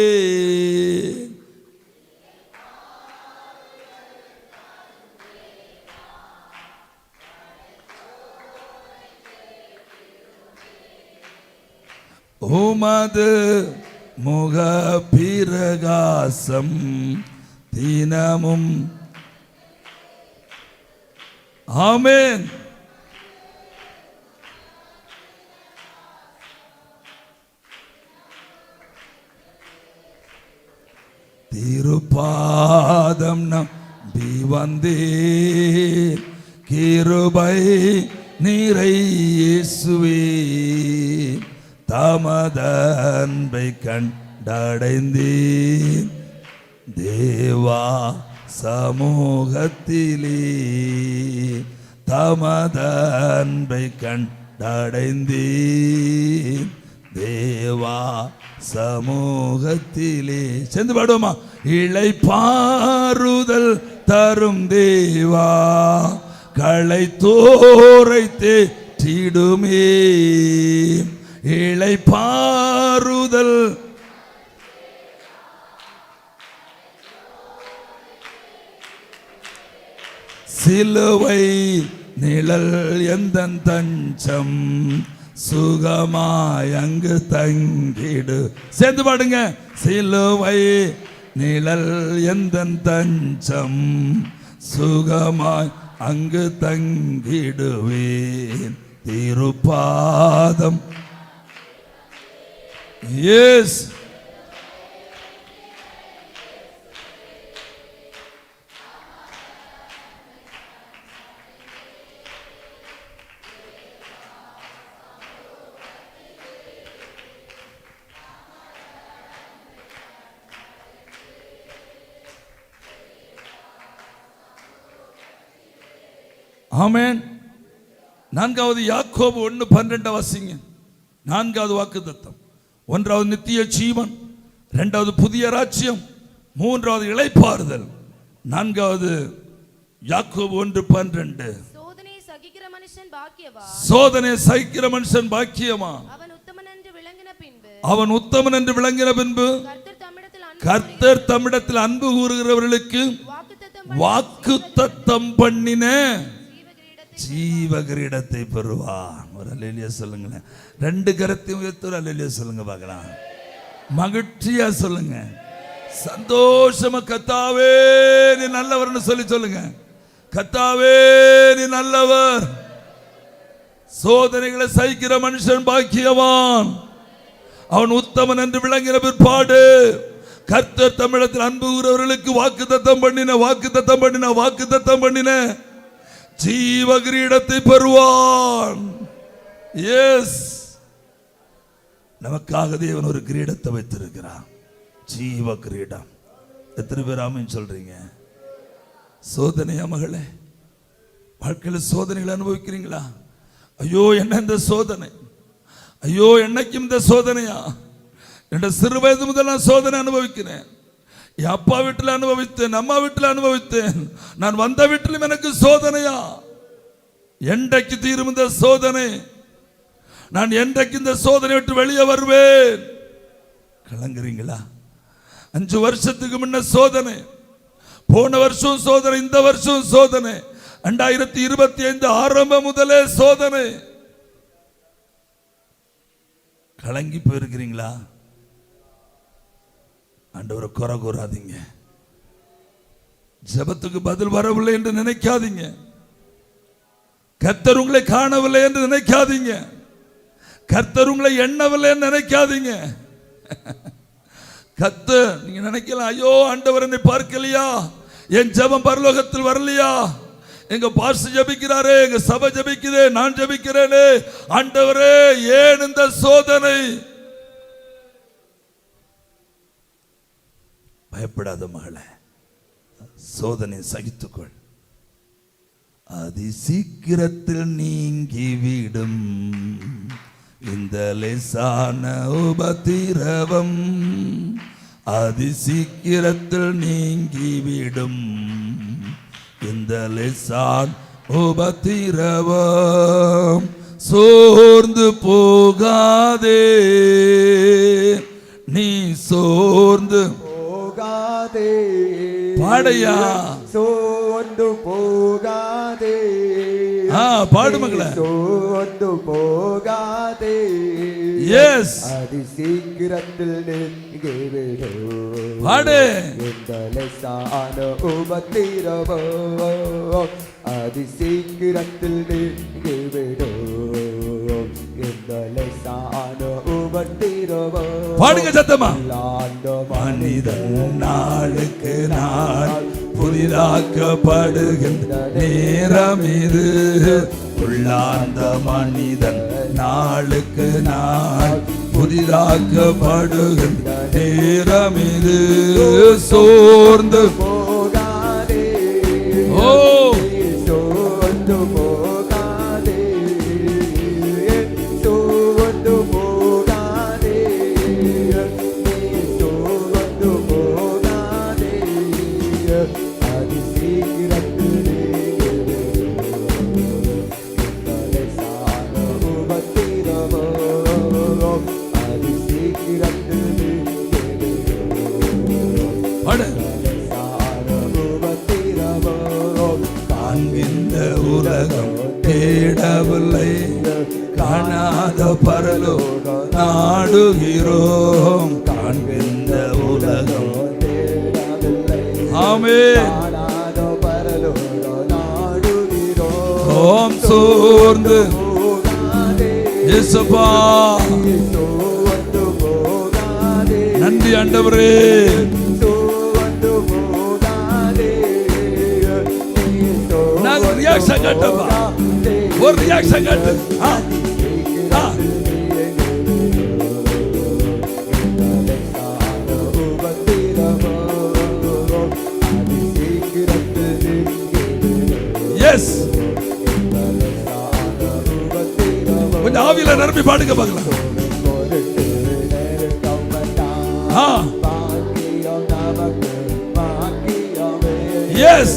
உமது முக பிரகாசம் தினமும். ஆமென். திருப்பாதம் நம்பி வந்தேன், கிருபை நிறை இயேசுவே, தமதன்பை கண்டடைந்தேன் தேவா சமூகத்திலே, தமதன்பை கண்டடைந்தேன் தேவா சமூகத்திலே. சேர்ந்து பாடுவோமா? இளைப்பாறுதல் தரும் தேவா, களைத்தோரை தேற்றிடுமே. இளைப்பாறுதல். சிலுவை நிழல் எந்தன் தஞ்சம், சுகமாய் அங்கு தங்கிடு. சேர்ந்து பாடுங்க. சிலுவை நிழல் எந்தன் தஞ்சம், சுகமாய் அங்கு தங்கிடுவேன். திருப்பாதம். எஸ், ஆமென். நான்காவது யாக்கோபு 1:12 வாசிங்க. நான்காவது வாக்குத்தத்தம். ஒன்றாவது நித்திய ஜீவன், இரண்டாவது புதிய ராஜ்யம், மூன்றாவது இளைப்பாறுதல், நான்காவது யாக்கோபு 1:12. சோதனை சகிக்கிற மனுஷன் பாக்கியவா, சோதனை சகிக்கிற மனுஷன் பாக்கியமா, அவன் உத்தமன் என்று விளங்கின பின்பு, அவன் உத்தமன் என்று விளங்கின பின்பு, கர்த்தர் தம்மிடத்தில் அன்பு கூறுகிறவர்களுக்கு வாக்குத்தத்தம் பண்ணின ஜீவ கிரீடத்தை பெறுவான். ஒரு அல்லேலூயா சொல்லுங்களேன். ரெண்டு கரத்தையும் உயர்த்தி ஒரு அல்லேலூயா சொல்லுங்க பார்க்கலாம். மகிழ்ச்சியா சொல்லுங்க, சந்தோஷமா. கர்த்தாவே நீ நல்லவர்னு சொல்லி சொல்லுங்க. கர்த்தாவே நீ நல்லவர். சோதனைகளை சகிக்கிற மனுஷன் பாக்கியவான், அவன் உத்தமன் என்று விளங்கின பிற்பாடு கர்த்தர் தமிழத்தில் அன்பு கூறுகிறவர்களுக்கு வாக்குத்தத்தம் பண்ணின ஜீவ கிரீடத்தை பெறுவான். எஸ், நமக்காக தேவன் ஒரு கிரீடத்தை வைத்திருக்கிறான், ஜீவ கிரீடம். எத்தனை பேர் ஆமென் சொல்றீங்க? சோதனையா மகளே? வாழ்க்கையில் சோதனைகளை அனுபவிக்கிறீங்களா? ஐயோ என்ன இந்த சோதனை, ஐயோ என்னைக்கும் இந்த சோதனையா? என் சிறு வயது முதல் நான் சோதனை அனுபவிக்கிறேன். என் அப்பா வீட்டில் அனுபவித்தேன், அம்மா வீட்டில் அனுபவித்தேன், நான் வந்த வீட்டிலும் எனக்கு சோதனையா? என்றைக்கு தீரும் இந்த சோதனை? நான் என்றைக்கு இந்த சோதனை விட்டு வெளியே வருவேன்? கலங்குறீங்களா? 5 வருஷத்துக்கு முன்ன சோதனை, போன வருஷம் சோதனை, இந்த வருஷம் சோதனை, 2025 ஆரம்பம் முதலே சோதனை. கலங்கி போயிருக்கிறீங்களா? ஆண்டவரை குறை கூறாதீங்க. ஜெபத்துக்கு பதில் வரவில்லை என்று நினைக்காதீங்க. கர்த்தர் உங்களை காணவில்லை என்று நினைக்காதீங்க. கர்த்தர் உங்களை எண்ணவில்லை என்று நினைக்காதீங்க. கர்த்தர், நீங்க நினைக்கலாம், ஐயோ ஆண்டவர் என்னை பார்க்கலையா, என் ஜெபம் பரலோகத்தில் வரலையா, எங்க பாஸ்டர் ஜெபிக்கிறாரே, எங்க சபை ஜெபிக்குதே, நான் ஜெபிக்கிறேனே, ஆண்டவரே ஏன் இந்த சோதனை? பயப்படாத மகளே, சோதனை சகித்துக்கொள், அதி சீக்கிரத்தில் நீங்கிவிடும் இந்த லேசான உபத்திரவம். அதி சீக்கிரத்தில் நீங்கிவிடும் இந்த லேசான உபத்திரவம். சோர்ந்து போகாதே, நீ சோர்ந்து போகாதே, பாடையா, சோர்ந்து போகாதே. பாடு மகளே, சோர்ந்து போகாதே. எஸ், அதி சீக்கிரத்தில் நீங்கிவிடும் பாடு இந்த லேசான உபத்திரவம். அதி சீக்கிரத்தில் நீங்கிவிடும் இந்த லேசான உபத்திரவம். பாடுங்க சத்தமா. மனிதன் நாளுக்கு நாள் புதிதாக்கப்படுகின்ற நேரம் இது. உள்ளார்ந்த மனிதன் நாளுக்கு நாள் புதிதாக்கப்படுகின்ற நேரம் இது. சோர்ந்து போகாதே, ஓ சோர்ந்து போகாதே, சோர்ந்து போகாதே, சோர்ந்து போகாதே. அதி சீக்கிரத்தில் உபத்திரவம். பாடு. உபத்திரவோ காண்கின்ற உலகம் தேடவில்லை, காணாத பரலோக நாடுகிறோம். காண்கின்ற உலகம் தேடவில்லை, ஆமென். காணாத பரலோக நாடுகிறோம். ஓம் சோர்ந்து போகாதே, இயேசுப்பா சோர்ந்து போகாதே, நன்றி ஆண்டவரே. சோர்ந்து போகாதே, நான் ரியாக்ஷன் காட்டப்பா, ஒரு ரியாக்ஷன் காட்டு. ஆ, ஆ. எஸ், கொஞ்சம் ஆவியில நிரம்பி பாடுங்க பார்க்கலாம். ஆ, எஸ்,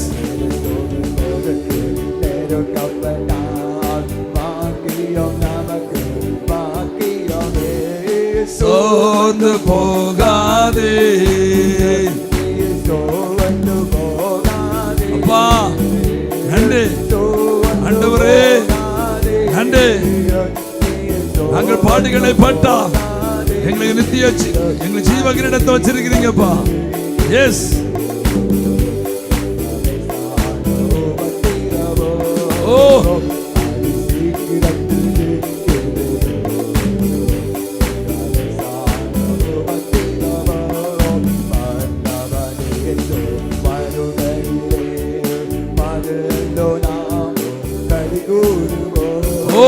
சோர்ந்து போகாதே அப்பா. நன்றி ஆண்டவரே, நன்றி. நாங்கள் பாடுகளை பட்டா எங்களுக்கு நித்திய எங்களுக்கு ஜீவகிரீடத்தை வச்சிருக்கிறீங்கப்பா. எஸ், ஓ ஓ,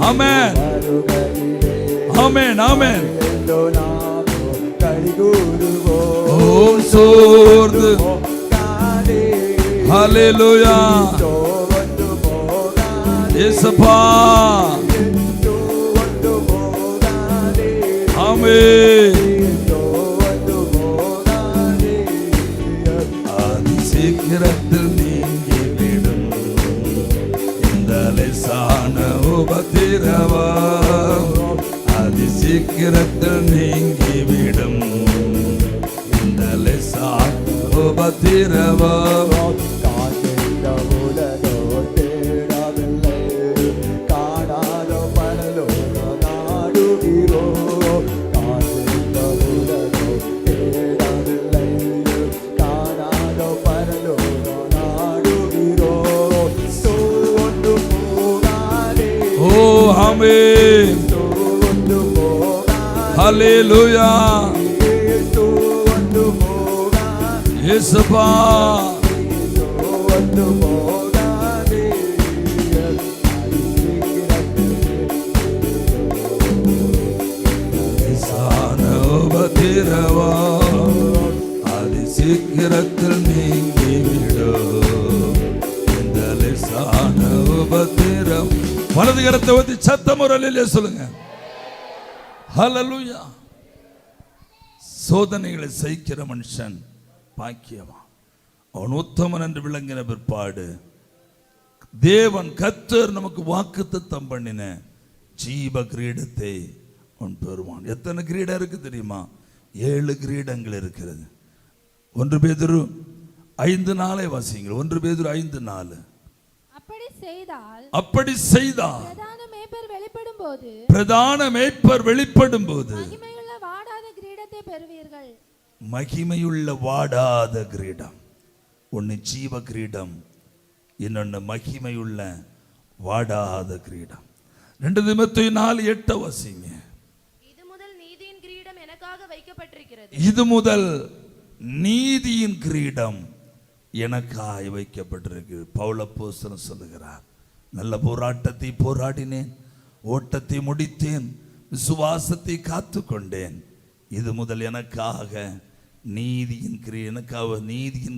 ஆமென், ஆமென், ஆமென். ஓம் சோர்ந்து ஹல்லேலூயா இயேசுப்பா. ஆமென். ஆதி சீக்கிரத்தில் நீங்கிவிடும் இந்த லேசான உபத்திரவம், அதி சீக்கிரத்தில் நீங்கிவிடும் இந்த லேசான உபத்திரவம். ஓ ஆமென், ஹல்லேலூயா இயேசுப்பா. லேசான உபத்திரவம் அதி சீக்கிரத்தில் நீங்கிவிடும் இந்த லேசான உபத்திரம். வலது கரத்தை ஊத்தி சத்தம் முறையிலே சொல்லுங்க. ஹல்லேலூயா. சோதனைகளை சகிக்கிற மனுஷன் பாக்கியவான், அவன் உத்தமன் என்று விளங்கின பிற்பாடு தேவன் கர்த்தர் நமக்கு வாக்குத்தத்தம் பண்ணின ஜீவ கிரீடத்தை அவன் பெறுவான். எத்தனை கிரீடம் இருக்கு தெரியுமா? 7 கிரீடங்கள் இருக்கிறது. 1 பேதுரு 5:4 வாசிங்கள். 1 பேதுரு 5:4. அப்படி செய்தால் பிரதான மேய்ப்பர் வெளிப்படும் போது மகிமையுள்ள வாடாத கிரீடம். ஒன்னு ஜீவ கிரீடம், இன்னொன்னு மகிமையுள்ள வாடாத கிரீடம். 2 தீமோத்தேயு 4:8 வாசிங்க. இது முதல் நீதியின் கிரீடம் எனக்காக வைக்கப்பட்டிருக்கிறது. இது முதல் நீதியின் கிரீடம் எனக்காய் வைக்கப்பட்டிருக்கு. பவுல் அப்போஸ்தலன் சொல்லுகிறார், நல்ல போராட்டத்தை போராடினேன், ஓட்டத்தை முடித்தேன், விசுவாசத்தை காத்து கொண்டேன். இது முதல் எனக்காக நீதியின்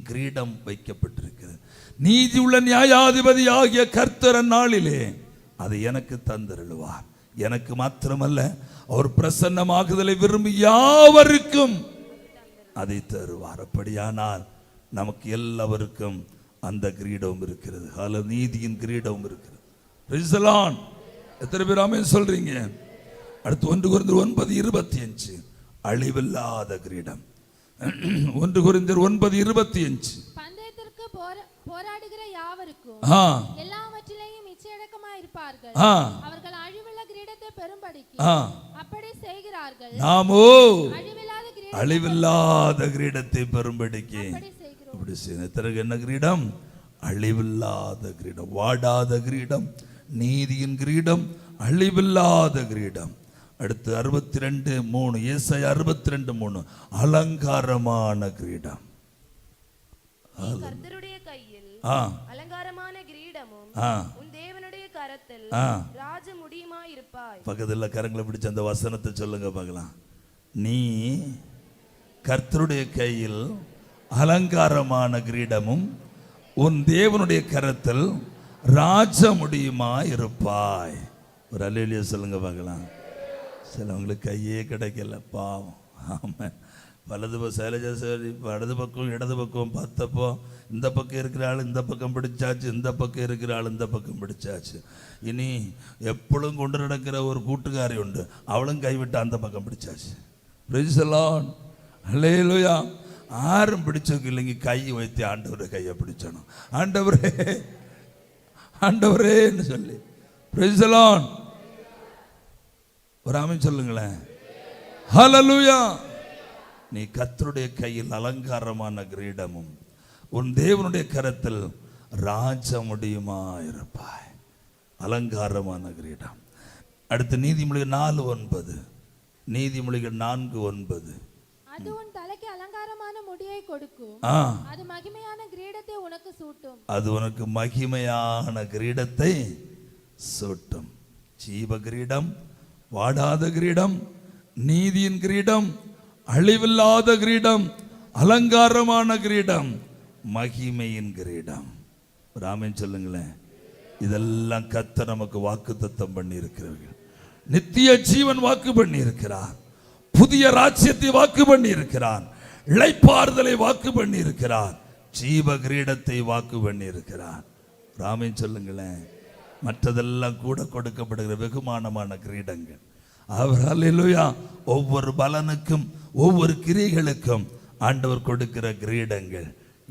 கிரீடம் வைக்கப்பட்டிருக்கிறது. நீதி உள்ள நியாயாதிபதி ஆகிய கர்த்தர் நாளிலே அதை எனக்கு தந்தருளுவார். எனக்கு மாத்திரமல்ல, அவர் பிரசன்னமாகுதலை விரும்பி யாவருக்கும் அதை தருவார். அப்படியானால் நமக்கு எல்லாருக்கும் அந்த கிரீடம் இருக்கிறது. நீதியின் கிரீடம் இருக்கிறது. எத்தனை பேர் ஆமென் சொல்றீங்க? அடுத்து 1 கொரிந்தியர் 9:25 அழிவில்லாத கிரீடம். 1 கொரிந்தியர் 9:25. பந்தயத்திற்கு போராடுகிற யாவருக்கும் ஆ எல்லாவற்றிலேயும் இச்சையடக்கமாய் இருப்பார்கள். ஆ அவர்கள் அழிவுள்ள கிரீடத்தை பெறும்படிக்கு ஆ அப்படி செய்கிறார்கள். நாமோ அழிவில்லாத அழிவில்லாத கிரீடத்தை பெறும்படிக்கு அப்படி செய்கிறோம். அப்படி செய்ய என்ன கிரீடம்? அழிவில்லாத கிரீடம், வாடாத கிரீடம், நீதியின் கிரீடம், அழிவில்லாத கிரீடம். அடுத்து 62:3, ஏசாயா 62:3, அலங்காரமான கிரீடம். நீ கர்த்தருடைய கையில் அலங்காரமான கிரீடமும் உன் தேவனுடைய கரத்தில் ராஜ முடியுமாய் இருப்பாய். பக்கத்துல கரங்களை பிடிச்ச அந்த வசனத்தை சொல்லுங்க பார்க்கலாம். நீ கர்த்தருடைய கையில் அலங்காரமான கிரீடமும் உன் தேவனுடைய கரத்தில் ராஜ முடியுமாய் இருப்பாய். ஒரு அல்லேலூயா சொல்லுங்க பார்க்கலாம். சிலவங்களுக்கு கையே கிடைக்கல, பாவம். ஆமாம், வலது பக்கம் இடது பக்கம் பார்த்தப்போ இந்த பக்கம் இருக்கிற ஆள் இந்த பக்கம் பிடிச்சாச்சு, இந்த பக்கம் இருக்கிற ஆள் இந்த பக்கம் பிடிச்சாச்சு. இனி எப்பொழுதும் கொண்டு நடக்கிற ஒரு கூட்டுக்காரி உண்டு, அவளும் கைவிட்டு அந்த பக்கம் பிடிச்சாச்சு. பிரைஸ் தி லார்ட், அல்லேலூயா. யாரும் பிடிச்சதுக்கு இல்லைங்க, கை வைத்து ஆண்டவரை கையை பிடிச்சணும். ஆண்டவரே ஆண்டவரேன்னு சொல்லி. Praise the Lord. ஒரு ஆமென் சொல்லுங்களேன். ஹல்லேலூயா. நீ கர்த்தருடைய கையில் அலங்காரமான கிரீடமும் உன் தேவனுடைய கரத்தில் ராஜ முடியுமா இருப்பாய். அலங்காரமான கிரீடம். அடுத்து நீதிமொழிகள் 4:9, நீதிமொழிகள் 4:9. அது உன் தலைக்கு அலங்காரமான முடியை கொடுக்கும், அது மகிமையான கிரீடத்தை உனக்கு சூட்டும். அது உனக்கு மகிமையான கிரீடத்தை சூட்டும். ஜீவ கிரீடம், வாடாத கிரீடம், நீதியின் கிரீடம், அழிவில்லாத கிரீடம், அலங்காரமான கிரீடம், மகிமையின் கிரீடம். ராமன் சொல்லுங்களேன். இதெல்லாம் கர்த்தர் நமக்கு வாக்குத்தத்தம் பண்ணி இருக்கிறார்கள். நித்திய ஜீவன் வாக்கு பண்ணி இருக்கிறார், புதிய ராஜ்யத்தை வாக்கு பண்ணி இருக்கிறார், இளைப்பாறுதலை வாக்கு பண்ணி இருக்கிறார், ஜீவ கிரீடத்தை வாக்கு பண்ணி இருக்கிறார். ராமன் சொல்லுங்களேன். மற்றதெல்லாம் கூட கொடுக்கப்படுகிற வெகுமானமான கிரீடங்கள். அவர் அல்லேலூயா. ஒவ்வொரு பலனுக்கும் ஒவ்வொரு கிரியைகளுக்கும் ஆண்டவர் கொடுக்கிற கிரீடங்கள்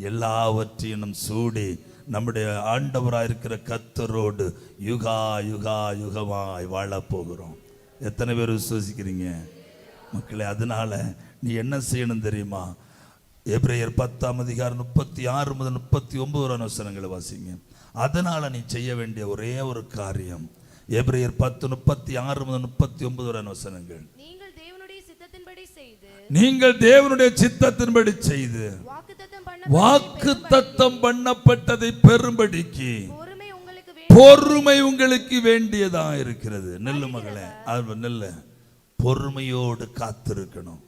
எல்லாவற்றையும் சூடி நம்முடைய ஆண்டவராயிருக்கிற கர்த்தரோடு யுகா யுகா யுகமாய் வாழப் போகிறோம். எத்தனை பேர் விசுவசிக்கிறீங்க மக்களே? அதனால நீ என்ன செய்யணும் தெரியுமா? எபிரேயர் 10:36 முதல் 39 வசனங்களை வாசிங்க. அதனால நீ செய்ய வேண்டிய ஒரே ஒரு காரியம், எபிரேயர் 10:36 முதல் 39 வசனங்கள். நீங்கள் தேவனுடைய சித்தத்தின்படி செய்து வாக்குத்தத்தம் பண்ணப்பட்டதை பெறும்படிக்கு பொறுமை உங்களுக்கு வேண்டியதா இருக்கிறது. நெல்லு மகளே, நெல்ல பொறுமையோடு காத்திருக்கணும்.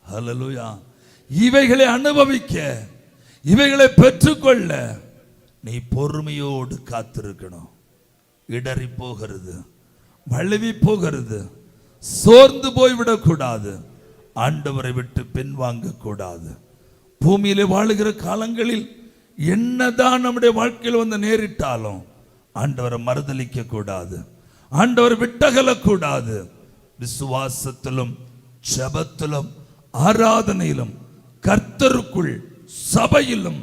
ஹல்லேலூயா. இவைகளை அனுபவிக்க, இவைகளை பெற்றுக்கொள்ள நீ பொறுமையோடு காத்திருக்கணும். இடறி போகிறது, வழுவி போகிறது, சோர்ந்து போய்விடக்கூடாது, ஆண்டவரை விட்டு பின்வாங்க கூடாது. பூமியிலே வாழுகிற காலங்களில் என்னதான் நம்முடைய வாழ்க்கையில் வந்து நேரிட்டாலும் ஆண்டவரை மறுதலிக்க கூடாது, ஆண்டவரை விட்டகல கூடாது. விசுவாசத்திலும் ஜெபத்திலும் ஆராதனையிலும் கர்த்தருக்குள் சபையிலும்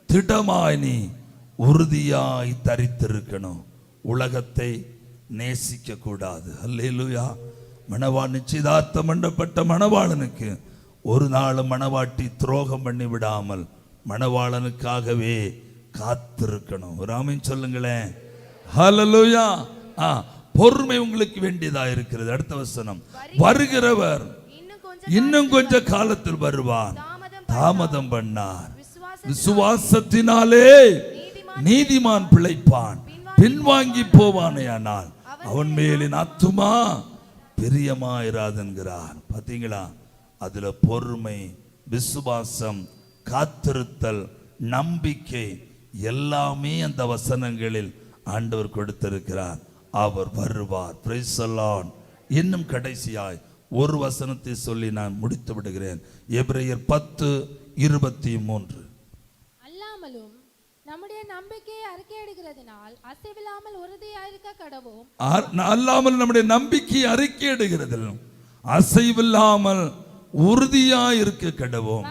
திடமாய் நீ உறுதியாய் தரித்திருக்கணும். உலகத்தை நேசிக்க கூடாது. அல்லேலூயா. மணவாள் நிச்சயதார்த்தம் பண்ணப்பட்ட மணவாளனுக்கு ஒரு நாள் மணவாட்டி துரோகம் பண்ணி விடாமல் மணவாளனுக்காகவே காத்திருக்கணும். ஒரு ஆமென் சொல்லுங்களேன். ஹல்லேலூயா. பொறுமை உங்களுக்கு வேண்டியதா இருக்கிறது. அடுத்த வசனம், வருகிறவர் இன்னும் கொஞ்ச காலத்தில் வருவார், தாமதம் பண்ணார். விசுவாசத்தினாலே நீதிமான் பிழைப்பான், பின்வாங்கி போவானேயானால் அவன் மேலின் ஆத்துமா பிரியமாயிராதென்கிறார். பாத்தீங்களா? அதுல பொறுமை, விசுவாசம், காத்திருத்தல், நம்பிக்கை எல்லாமே அந்த வசனங்களில் ஆண்டவர் கொடுத்திருக்கிறார். அவர் வருவார். Praise the Lord. இன்னும் கடைசியாய் ஒரு வசனத்தை சொல்லி நான் முடித்து விடுகிறேன். எபிரேயர் 10:23. அல்லாமலும் நம்முடைய நம்பிக்கையை அறிக்கையிடுகிறதினால் அசைவில்லாமல் உறுதியாயிருக்க கடவோம். அல்லாமல் நம்முடைய நம்பிக்கையை அறிக்கையிடுகிறதில் அசைவில்லாமல் உறுதியாயிருக்க கடவோம்.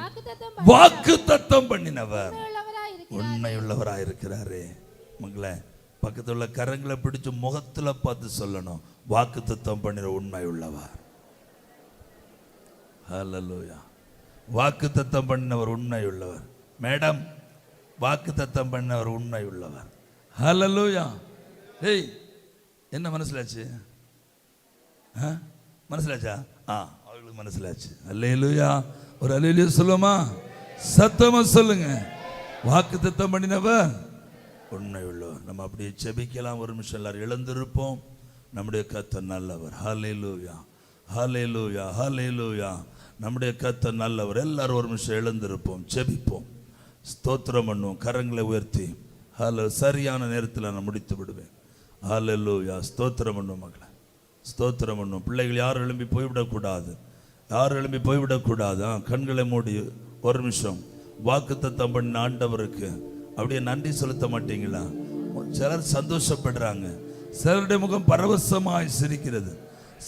வாக்குத்தத்தம் பண்ணினவர் உண்மையுள்ளவராய் இருக்கிறார். உண்மையுள்ளவராய் இருக்கிறாரே. மங்களே, பக்கத்துல உள்ள கரங்களை பிடிச்சு முகத்துல பார்த்து சொல்லணும், வாக்குத்தத்தம் பண்ணின உண்மை உள்ளவர். ஹல்லேலூயா. வாக்குத்தத்தம் பண்ணினவர் உண்மை உள்ளவர். மேடம், வாக்குத்தத்தம் பண்ணவர் உண்மை உள்ளவர். ஹல்லேலூயா. ஏய், என்ன மனசிலாச்சு? மனசிலாச்சா? அவங்களுக்கு மனசிலாச்சு. அல்லேலூயா. ஒரு அல்லேலூயா சொல்லுமா? சத்தமா சொல்லுங்க. வாக்குத்தத்தம் பண்ணினவர் உண்மை உள்ளவர். நம்ம அப்படியே செபிக்கலாம். ஒரு நிமிஷம் எல்லாரும் எழுந்திருப்போம். நம்முடைய கர்த்தர் நல்லவர். ஹல்லேலூயா, ஹல்லேலூயா, ஹல்லேலூயா. நம்முடைய கர்த்தர் நல்லவர். எல்லாரும் ஒரு நிமிஷம் எழுந்திருப்போம், செபிப்போம், ஸ்தோத்திரம் பண்ணுவோம். கரங்களை உயர்த்தி சரியான நேரத்தில் நான் முடித்து விடுவேன். ஹல்லேலூயா. ஸ்தோத்திரம் பண்ணுவோம் மக்களை, ஸ்தோத்திரம் பண்ணுவோம். பிள்ளைகள் யாரும் எழும்பி போய்விடக்கூடாது, யாரும் எழும்பி போய்விடக்கூடாது. கண்களை மூடி ஒரு நிமிஷம் வாக்குத்தத்தம் பண்ண ஆண்டவருக்கு அப்படியே நன்றி செலுத்த மாட்டீங்களா? சிலர் சந்தோஷப்படுறாங்க, சிலருடைய முகம் பரவசமாய் சிரிக்கிறது,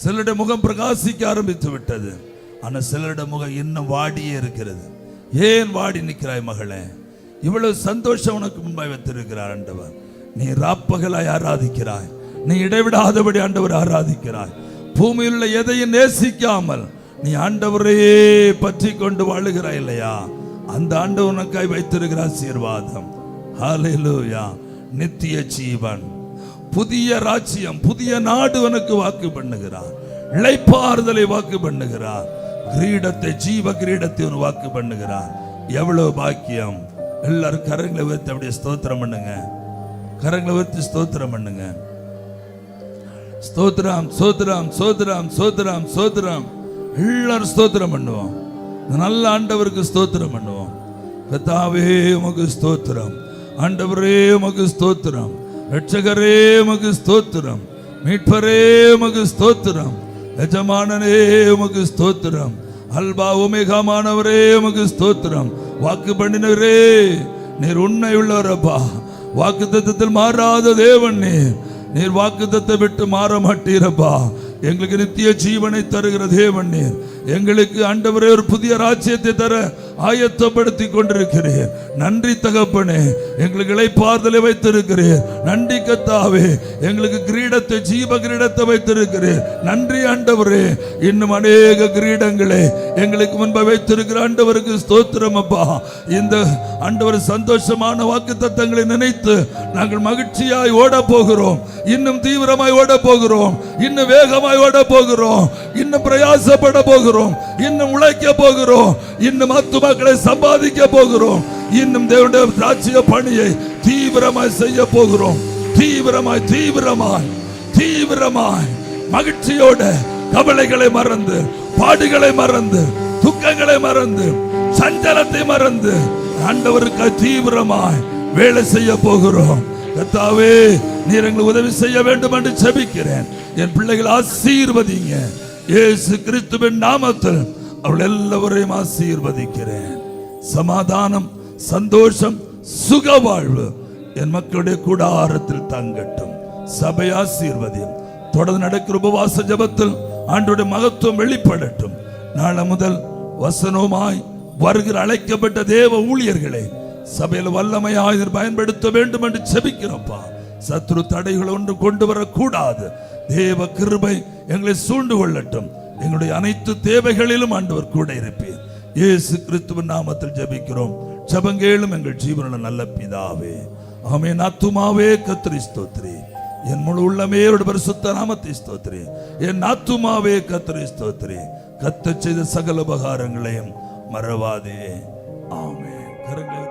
சிலருடைய முகம் பிரகாசிக்க ஆரம்பித்து விட்டது. ஆனால் சிலருடைய முகம் இன்னும் வாடியே இருக்கிறது. ஏன் வாடி நிற்கிறாய் மகளே? இவ்வளவு சந்தோஷம் உனக்கு முன்பாய் வைத்திருக்கிறார் ஆண்டவர். நீ ராப்பகலாய் ஆராதிக்கிறாய், நீ இடைவிடாதபடி ஆண்டவர் ஆராதிக்கிறாய். பூமியில் உள்ள எதையும் நேசிக்காமல் நீ ஆண்டவரையே பற்றி கொண்டு வாழுகிறாய் இல்லையா? அந்த ஆண்டவர் உனக்காய் வைத்திருக்கிற ஆசீர்வாதம். ஹல்லேலூயா. நித்திய ஜீவன், புதிய ராஜ்யம், புதிய நாடு உனக்கு வாக்கு பண்ணுகிறார். இளைப்பாறுதலை வாக்கு பண்ணுகிறார். கிரீடத்தை, ஜீவ கிரீடத்தை ஒரு வாக்கு பண்ணுகிறார். எவ்வளவு பாக்கியம்! எல்லாரும் கரங்களை உயர்த்தி அப்படியே ஸ்தோத்திரம் பண்ணுங்க. கரங்களை உயர்த்தி ஸ்தோத்திரம் பண்ணுங்க. ஸ்தோத்திரம், ஸ்தோத்திரம், ஸ்தோத்திரம், ஸ்தோத்திரம், ஸ்தோத்திரம். எல்லாரும் ஸ்தோத்திரம் பண்ணுவோம். நல்ல ஆண்டவருக்கு ஸ்தோத்திரம் பண்ணுவோம். கர்த்தாவே உமக்கு ஸ்தோத்திரம், ஆண்டவரே உமக்கு ஸ்தோத்திரம், இரட்சகரே உமக்கு ஸ்தோத்திரம், மீட்பரே உமக்கு ஸ்தோத்திரம், எஜமானனே உமக்கு ஸ்தோத்திரம், அல்பா ஒமேகாமானவரே உமக்கு ஸ்தோத்திரம். வாக்கு பண்ணினவரே, நீர் உண்மை உள்ளவரப்பா. வாக்குத்தத்தத்தில் மாறாத தேவன் நீர் வாக்குத்தத்தை விட்டு மாற மாட்டீரப்பா. எங்களுக்கு நித்திய ஜீவனை தருகிற தேவன் நீர். எங்களுக்கு ஆண்டவரே ஒரு புதிய ராஜ்யத்தை தர ஆயத்தப்படுத்தி கொண்டிருக்கிறீர். நன்றி தகப்பனே, எங்களுக்கு இளைப்பாறுதலை வைத்திருக்கிறீர். நன்றி கர்த்தாவே, எங்களுக்கு கிரீடத்தை, ஜீவ கிரீடத்தை வைத்திருக்கிறீர். நன்றி ஆண்டவரே. இன்னும் அநேக கிரீடங்களை எங்களுக்கு முன்பு வைத்திருக்கிற ஆண்டவருக்கு ஸ்தோத்திரம் அப்பா. இந்த ஆண்டவர் சந்தோஷமான வாக்கு தத்தங்களை நினைத்து நாங்கள் மகிழ்ச்சியாய் ஓட போகிறோம். இன்னும் தீவிரமாய் ஓட போகிறோம், இன்னும் வேகமாய் ஓட போகிறோம், இன்னும் பிரயாசப்பட போகிறோம், இன்னும் உழைக்க போகிறோம், இன்னும் ஆத்துமாக்களை சம்பாதிக்க போகிறோம், இன்னும் தேவனுடைய ராஜ்ய பணியை தீவிரமாய் செய்ய போகிறோம். தீவிரமாய் தீவிரமாய் தீவிரமாய் மகிழ்ச்சியோட கவலைகளை மறந்து, பாடுகளை மறந்து, துக்கங்களை மறந்து, சஞ்சலத்தை மறந்து ஆண்டவருக்கு தீவிரமாய் வேலை செய்ய போகிறோம். கர்த்தாவே, நீர் எங்களுக்கு உதவி செய்ய வேண்டும் என்று ஜெபிக்கிறேன். என் பிள்ளைகள் ஆசீர்வதிங்க. இயேசு கிறிஸ்துவின் நாமத்தில் அவர்கள் எல்லாவரையும் ஆசீர்வதிக்கிறேன். சமாதானம், சந்தோஷம், சுக வாழ்வு என் மக்களுடைய கூடாரத்தில் தங்கட்டும். சபை ஆசீர்வதியும். தொடர்ந்து நடக்கிற உபவாச ஜெபத்தில் ஆண்டவருடைய மகத்துவம் வெளிப்படட்டும். நாளை முதல் வசனமாய் வருகிற அழைக்கப்பட்ட தேவ ஊழியர்களை சபையில் வல்லமையாய் பயன்படுத்த வேண்டும் என்று ஜெபிக்கிறோம்ப்பா. சத்ரு தடைகளை ஒன்று கொண்டு வரக்கூடாது. தேவ கிருபை எங்களை சூழ்ந்து கொள்ளட்டும். எங்களுடைய அனைத்து தேவைகளிலும் ஆண்டவர் கூட இருப்பீர். இயேசு கிறிஸ்துவின் நாமத்தில் ஜெபிக்கிறோம். ஜெபங்கேளும் எங்கள் ஜீவனுள்ள நல்ல பிதாவே. ஆமென். ஆத்துமாவே கர்த்தரை ஸ்தோத்திரி, என் முழு உள்ளமே அவருடைய பரிசுத்த நாமத்தை ஸ்தோத்திரி. என் ஆத்துமாவே கர்த்தரை ஸ்தோத்திரி, கர்த்தர் செய்த சகல உபகாரங்களையும் மறவாதே. ஆமென். கரங்களை